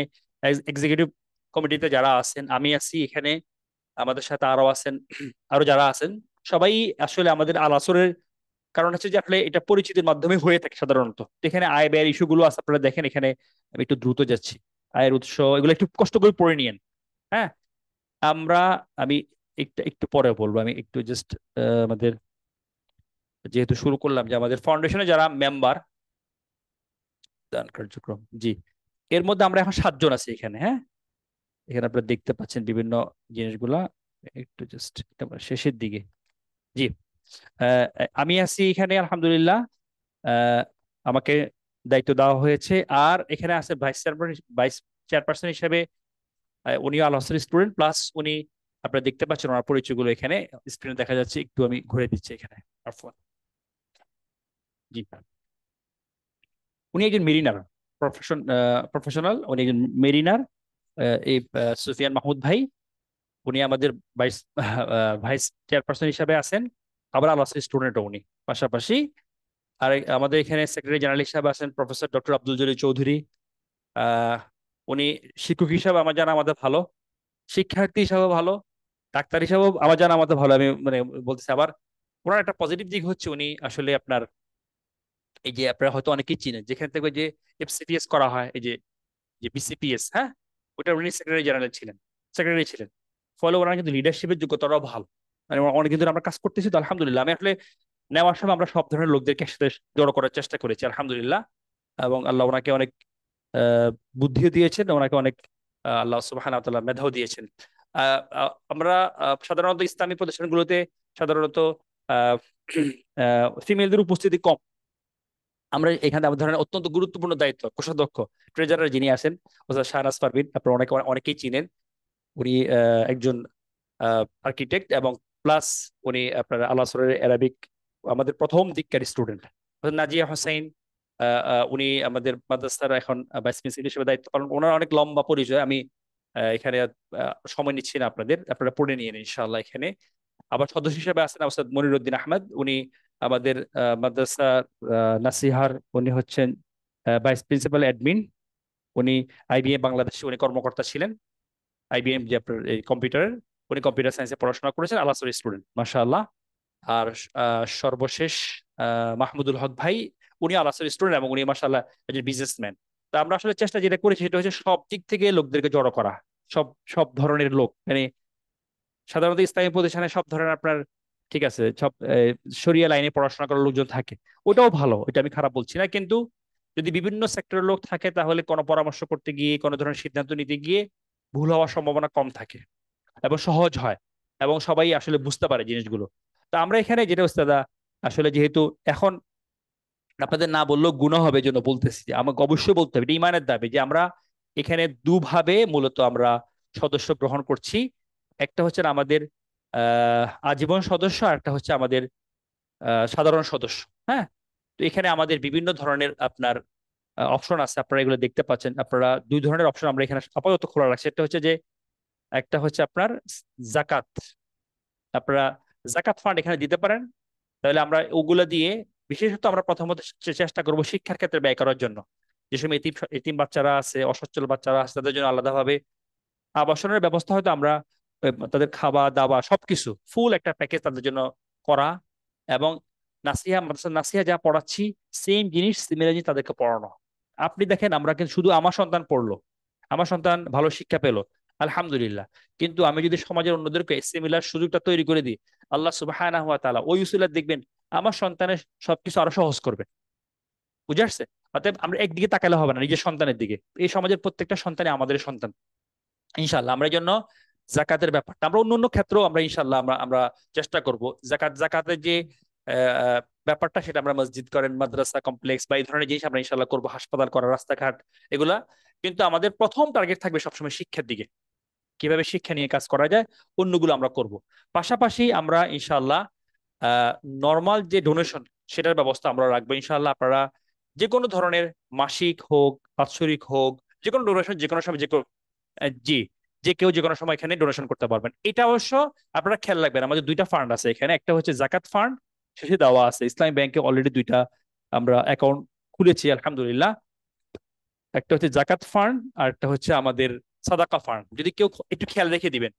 এক্সিকিউটিভ কমিটিতে যারা আছেন, আমি আছি এখানে, আমাদের সাথে আরো আছেন, আরো যারা আছেন সবাই আসলে আমাদের আল আসরের, কারণ হচ্ছে যে আসলে এটা পরিচিতির মাধ্যমে হয়ে থাকে সাধারণত। তো এখানে আয় ব্যয়ের ইস্যুগুলো আছে, আপনারা দেখেন এখানে আমি একটু দ্রুত যাচ্ছি। আয়ের উৎস এগুলো একটু কষ্ট করে পড়ে নিয়েন। হ্যাঁ, আমরা আমি একটু একটু পরে বলবো, আমি একটু জাস্ট আমাদের যেহেতু শুরু করলাম, যে আমাদের ফাউন্ডেশনে যারা মেম্বার, দান কার্যক্রম, জি, এর মধ্যে আমরা এখন 7 জন আছি এখানে। হ্যাঁ, এখানে আপনারা দেখতে পাচ্ছেন বিভিন্ন জিনিসগুলা, একটু জাস্ট শেষের দিকে। জি, আহ, আমি আছি এখানে আলহামদুলিল্লাহ। আহ, আমাকে দায়িত্ব দেওয়া হয়েছে। আর এখানে আছে ভাইস চেয়ারপারসন হিসেবে উনিও আল হসের স্টুডেন্ট, প্লাস উনি, আপনারা দেখতে পাচ্ছেন ওনার পরিচয়গুলো এখানে স্ক্রিনে দেখা যাচ্ছে, একটু আমি ঘুরে দিচ্ছি এখানে। আফওয়ান। জি, উনি একজন মেরিনার, প্রফেশনাল, উনি একজন মেরিনার। এই সুফিয়ান মাহমুদ ভাই, উনি আমাদের ভাইস ভাইস চেয়ারপারসন হিসাবে আছেন। আবার আল হসের স্টুডেন্টও উনি পাশাপাশি। আর আমাদের এখানে সেক্রেটারি জেনারেল হিসাবে আছেন প্রফেসর ডক্টর আব্দুল জলিল চৌধুরী। আহ উনি শিক্ষক হিসাবে আমার জানা আমাদের ভালো, শিক্ষার্থী হিসাবে ভালো, ডাক্তার হিসাবেও আমার জানা আমাদের ভালো। আমি মানে বলতেছি আবার, ওনার একটা পজিটিভ দিক হচ্ছে উনি আসলে আপনার, এই যে আপনারা হয়তো অনেকেই চিনেন যেখানে থেকে যে এফসিপিএস করা হয়, এই যে যে বিসিপিএস, হ্যাঁ, ওটা উনি সেক্রেটারি জেনারেল ছিলেন, সেক্রেটারি ছিলেন। ফলে ওনার কিন্তু লিডারশিপের যোগ্যতাটাও ভালো। মানে অনেক কিন্তু আমরা কাজ করতেছি তো আলহামদুলিল্লাহ। আমি আসলে নেওয়ার সময় আমরা সব ধরনের লোকদেরকে একসাথে জড়ো করার চেষ্টা করেছি আলহামদুলিল্লাহ। এবং আল্লাহ ওনাকে অনেক আহ, বুদ্ধিও দিয়েছেন, ওনাকে অনেক আল্লাহ সুবহানাহু ওয়া তাআলা মেধাও দিয়েছেন। আমরা সাধারণত ইসলামী প্রতিষ্ঠানগুলোতে সাধারণত ফিমেলদের উপস্থিতি কম। আমরা এখানে আমাদের ধরেন অত্যন্ত গুরুত্বপূর্ণ দায়িত্ব কোষাধ্যক্ষ, ট্রেজারার যিনি আছেন ওস্তাদ শাহনাজ পারভীন, আপনারা অনেকেই চিনেন। উনি একজন আর্কিটেক্ট, এবং প্লাস উনি আপনার আল আসরের অ্যারাবিক আমাদের প্রথম দিককার স্টুডেন্ট। নাজিয়া হোসেন, উনি আমাদের মাদ্রাসার এখন ভাইস প্রিন্সিপাল হিসেবে দায়িত্ব পালন। ওনার অনেক লম্বা পরিচয়, আমি এখানে সময় নিচ্ছি না আপনাদের, আপনারা পড়ে নিয়ে নিন ইনশাআল্লাহ এখানে। আবার সদস্য হিসেবে আছেন ওস্তাদ মনিরুদ্দিন আহমেদ, উনি আমাদের মাদ্রাসা নাসিহার, উনি হচ্ছেন ভাইস প্রিন্সিপাল অ্যাডমিন। উনি আইবিএম বাংলাদেশে উনি কর্মকর্তা ছিলেন, আইবিএম যে আপনার এই কম্পিউটারের, উনি কম্পিউটার সায়েন্সে পড়াশোনা করেছেন, আল আসরের স্টুডেন্ট মাশাআল্লাহ। আর সর্বশেষ মাহমুদুল হক ভাই, উনি আলাসের স্টুডেন্ট এবং উনি মাশাআল্লাহ একজন বিজনেসম্যান। তা আমরা আসলে চেষ্টা যেটা করেছি সেটা হচ্ছে সব দিক থেকে লোকদেরকে জড়ো করা, সব সব ধরনের লোক, মানে সাধারণত ইসলামী প্রতিষ্ঠানে সব ধরনের আপনার, ঠিক আছে, সব শরিয়া লাইনে পড়াশোনা করার লোকজন থাকে, ওটাও ভালো, এটা আমি খারাপ বলছি না, কিন্তু যদি বিভিন্ন সেক্টরের লোক থাকে তাহলে কোনো পরামর্শ করতে গিয়ে কোনো ধরনের সিদ্ধান্ত নিতে গিয়ে ভুল হওয়ার সম্ভাবনা কম থাকে এবং সহজ হয় এবং সবাই আসলে বুঝতে পারে জিনিসগুলো। তা আমরা এখানে যেটা ওস্তাদা, আসলে যেহেতু এখন আপনাদের না বললেও গুনাহ হবে জন্য বলতেছি যে আমাকে অবশ্যই বলতে হবে, এটা ইমানের দাবি যে আমরা এখানে দুভাবে মূলত আমরা সদস্য গ্রহণ করছি। একটা হচ্ছে আমাদের আজীবন সদস্য, আর একটা হচ্ছে আমাদের সাধারণ সদস্য। হ্যাঁ, তো এখানে আমাদের বিভিন্ন ধরনের আপনার অপশন আছে, আপনারা এগুলো দেখতে পাচ্ছেন। আপনারা দুই ধরনের অপশন আমরা এখানে আপাতত খোলা রাখছি। একটা হচ্ছে যে, একটা হচ্ছে আপনার জাকাত, আপনারা জাকাত ফান্ড এখানে দিতে পারেন। তাহলে আমরা ওগুলো দিয়ে, বিশেষত আমরা প্রথমত চেষ্টা করব শিক্ষার ক্ষেত্রে ব্যয় করার জন্য। যে সময় এতিম এতিম বাচ্চারা আছে, অসচ্ছল বাচ্চারা আছে, তাদের জন্য আলাদাভাবে আবাসনের ব্যবস্থা, হয়তো আমরা তাদের খাওয়া দাওয়া সবকিছু ফুল একটা প্যাকেজ তাদের জন্য করা, এবং নাসিহা, মাদ্রাসা নাসিহা যা পড়াচ্ছি সেম জিনিস সিমিলার জিনিস তাদেরকে পড়ানো। আপনি দেখেন, আমরা কিন্তু শুধু আমার সন্তান পড়লো, আমার সন্তান ভালো শিক্ষা পেলো, আলহামদুলিল্লাহ, কিন্তু আমি যদি সমাজের অন্যদেরকে সিমিলার সুযোগটা তৈরি করে দিই, আল্লাহ সুবহানাহু ওয়া তাআলা ওই উসিলা দেখবেন আমার সন্তানের সবকিছু আরো সহজ করবে। বুঝে আসছে? অতএব আমরা একদিকে তাকালে হবে না, নিজের সন্তানের দিকে। এই সমাজের প্রত্যেকটা সন্তানই আমাদের সন্তান। ইনশাল্লাহ আমরা এই জন্য জাকাতের ব্যাপারটা আমরা অন্য অন্য ক্ষেত্রেও আমরা ইনশাল্লাহ আমরা আমরা চেষ্টা করব। জাকাতের যে ব্যাপারটা, সেটা আমরা মসজিদ করেন, মাদ্রাসা কমপ্লেক্স বা এই ধরনের জিনিস আমরা ইনশাল্লাহ করবো, হাসপাতাল করা, রাস্তাঘাট, এগুলা। কিন্তু আমাদের প্রথম টার্গেট থাকবে সবসময় শিক্ষার দিকে, কিভাবে শিক্ষা নিয়ে কাজ করা যায়, অন্যগুলো আমরা করব। পাশাপাশি আমরা ইনশাল্লাহ নর্মাল যে ডোনেশন, সেটার ব্যবস্থা আমরা রাখবো ইনশাল্লাহ। আপনারা যে কোনো ধরনের, মাসিক হোক, বাৎসরিক হোক, যে কোনো ডোনেশন যে কোনো সময়, যে জি, যে কেউ যে কোনো সময় এখানে ডোনেশন করতে পারবেন। এটা অবশ্য আপনারা খেয়াল রাখবেন, আমাদের দুইটা ফান্ড আছে এখানে, একটা হচ্ছে জাকাত ফান্ড, শেষে দেওয়া আছে ইসলামী ব্যাংকে অলরেডি দুইটা আমরা অ্যাকাউন্ট খুলেছি আলহামদুলিল্লাহ। একটা হচ্ছে জাকাত ফান্ড, আর একটা হচ্ছে আমাদের সাদাকা ফান্ড। যদি কেউ একটু খেয়াল রেখে দিবেন,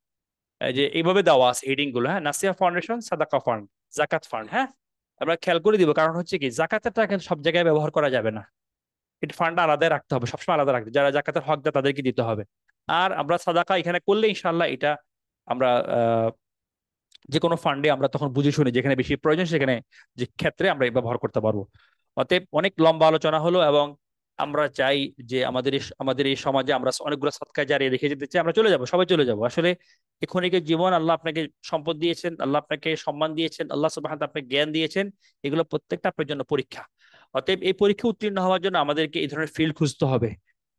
এই যে এইভাবে দেওয়া আছে হেডিং গুলো, হ্যাঁ, নাসিয়া ফাউন্ডেশন, সাদাকা ফান্ড, জাকাত ফান্ড। হ্যাঁ, আমরা খেয়াল করে দিব, কারণ হচ্ছে কি জাকাতের টাকা কিন্তু সব জায়গায় ব্যবহার করা যাবে না, এটা ফান্ড আলাদা রাখতে হবে, সবসময় আলাদা রাখতে, যারা জাকাতের হকদার তাদেরকে দিতে হবে। আর আমরা সাদাকা এখানে করলে ইনশাল্লাহ এটা আমরা যে কোনো ফান্ডে আমরা তখন বুঝে শুনি যেখানে বেশি প্রয়োজন সেখানে, যে ক্ষেত্রে আমরা ব্যবহার করতে পারবো। অতএব অনেক লম্বা আলোচনা হলো, এবং আমরা চাই যে আমাদের এই সমাজে আমরা অনেকগুলো সৎকার জারিয়ে রেখে যেতে চাই। আমরা চলে যাব, সবাই চলে যাব আসলে। এই ক্ষণিকের জীবন, আল্লাহ আপনাকে সম্পদ দিয়েছেন, আল্লাহ আপনাকে সম্মান দিয়েছেন, আল্লাহ সুবহানাহু ওয়া তাআলা আপনাকে জ্ঞান দিয়েছেন, এগুলো প্রত্যেকটা আপনার জন্য পরীক্ষা। অতএব এই পরীক্ষা উত্তীর্ণ হওয়ার জন্য আমাদেরকে এই ধরনের ফিল্ড খুঁজতে হবে,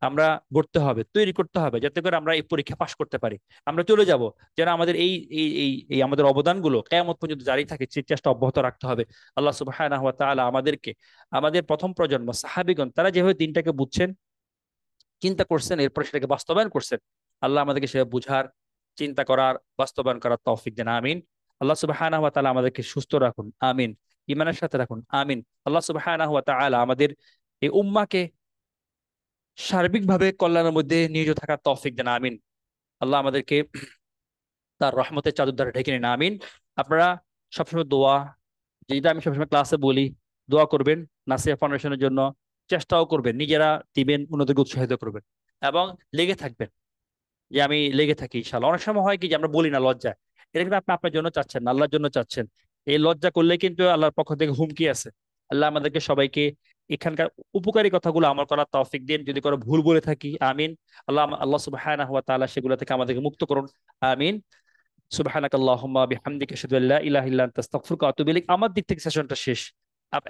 আমরা গড়তে হবে, তৈরি করতে হবে, যাতে করে আমরা এই পরীক্ষা পাশ করতে পারি। আমরা চলে যাব, যেন আমাদের এই এই এই এই আমাদের অবদানগুলো কিয়ামত পর্যন্ত জারি থাকে, সেই চেষ্টা অব্যাহত রাখতে হবে। আল্লাহ সুবহানাহু ওয়া তাআলা আমাদেরকে, আমাদের প্রথম প্রজন্ম সাহাবীগণ, তারা যেভাবে দিনটাকে বুঝছেন, চিন্তা করছেন, এরপর সেটাকে বাস্তবায়ন করছেন, আল্লাহ আমাদেরকে সেটা বুঝার, চিন্তা করার, বাস্তবায়ন করার তৌফিক দেন, আমিন। আল্লাহ সুবহানাহু ওয়া তাআলা আমাদেরকে সুস্থ রাখুন, আমিন। ইমানের সাথে রাখুন, আমিন। আল্লাহ সুবহানাহু ওয়া তাআলা আমাদের এই উম্মাহকে সার্বিকভাবে কল্যাণের মধ্যে নিয়োজিত থাকার তৌফিক দেন, আমিন। আল্লাহ আমাদেরকে তার রহমতের চাদর দ্বারা ঢেকে নিন, আমিন। আপনারা সবসময় দোয়া, যেটা আমি সবসময় ক্লাসে বলি, দোয়া করবেন নাসিয়া ফাউন্ডেশনের জন্য, চেষ্টাও করবেন, নিজেরা দিবেন, অন্যদেরকে উৎসাহিত করবেন, এবং লেগে থাকবেন। যে আমি লেগে থাকি ইনশাল্লাহ। অনেক সময় হয় কি যে আমরা বলি না, লজ্জায়, এটা কিন্তু আপনি আপনার জন্য চাচ্ছেন না, আল্লাহর জন্য চাচ্ছেন। এই লজ্জা করলে কিন্তু আল্লাহর পক্ষ থেকে হুমকি আছে। আল্লাহ আমাদেরকে সবাইকে এখানকার উপকারী কথাগুলো আমল করার তৌফিক দিন, যদি কোনো ভুল বলে থাকি, আমিন। আল্লাহ সুবহানাহু ওয়া তাআলা সেগুলো থেকে আমাদেরকে মুক্ত করুন, আমিন। সুবহানাকাল্লাহুম্মা বিহামদিকা আশহাদু আল্লা ইলাহা ইল্লা আনতা আস্তাগফিরুকা ওয়া আতুবু ইলাইক। আমার দিক থেকে সেশনটা শেষ।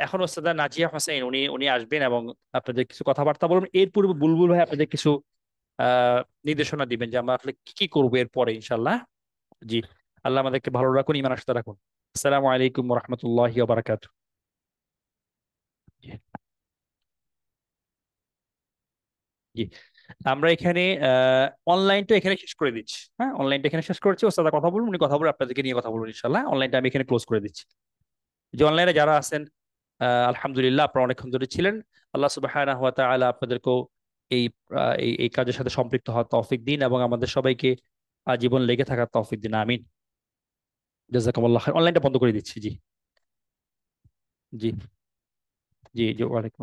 এখন ওস্তাদ নাজিয়া হোসেন উনি উনি আসবেন এবং আপনাদের কিছু কথাবার্তা বলবেন। এর পূর্বে বুলবুল ভাই আপনাদের কিছু আহ নির্দেশনা দিবেন যে আমরা আসলে কি কি করবো এরপরে ইনশাল্লাহ। জি, আল্লাহ আমাদেরকে ভালো রাখুন, ইমান আশতা রাখুন। আসসালামু আলাইকুম ওয়া রাহমাতুল্লাহি ওয়া বারাকাতুহু। জি, আমরা এখানে অনলাইনটা এখানে শেষ করে দিচ্ছি। হ্যাঁ, অনলাইনটা এখানে শেষ করছি, ওর সাথে কথা বলুন, উনি কথা বলে আপনাদেরকে নিয়ে কথা বলুন ইনশাল্লাহ। অনলাইনটা আমি এখানে ক্লোজ করে দিচ্ছি। যে অনলাইনে যারা আছেন, আলহামদুলিল্লাহ, আপনারা অনেকক্ষণ ধরে ছিলেন। আল্লাহ সুবহানাহু ওয়া তাআলা আপনাদেরকেও এই এই কাজের সাথে সম্পৃক্ত হওয়ার তৌফিক দিন, এবং আমাদের সবাইকে আজীবন লেগে থাকার তৌফিক দিন, আমিন। জাযাকামুল্লাহ খাইর। অনলাইনটা বন্ধ করে দিচ্ছি। জি জি জি জি, ওয়ালাইকুম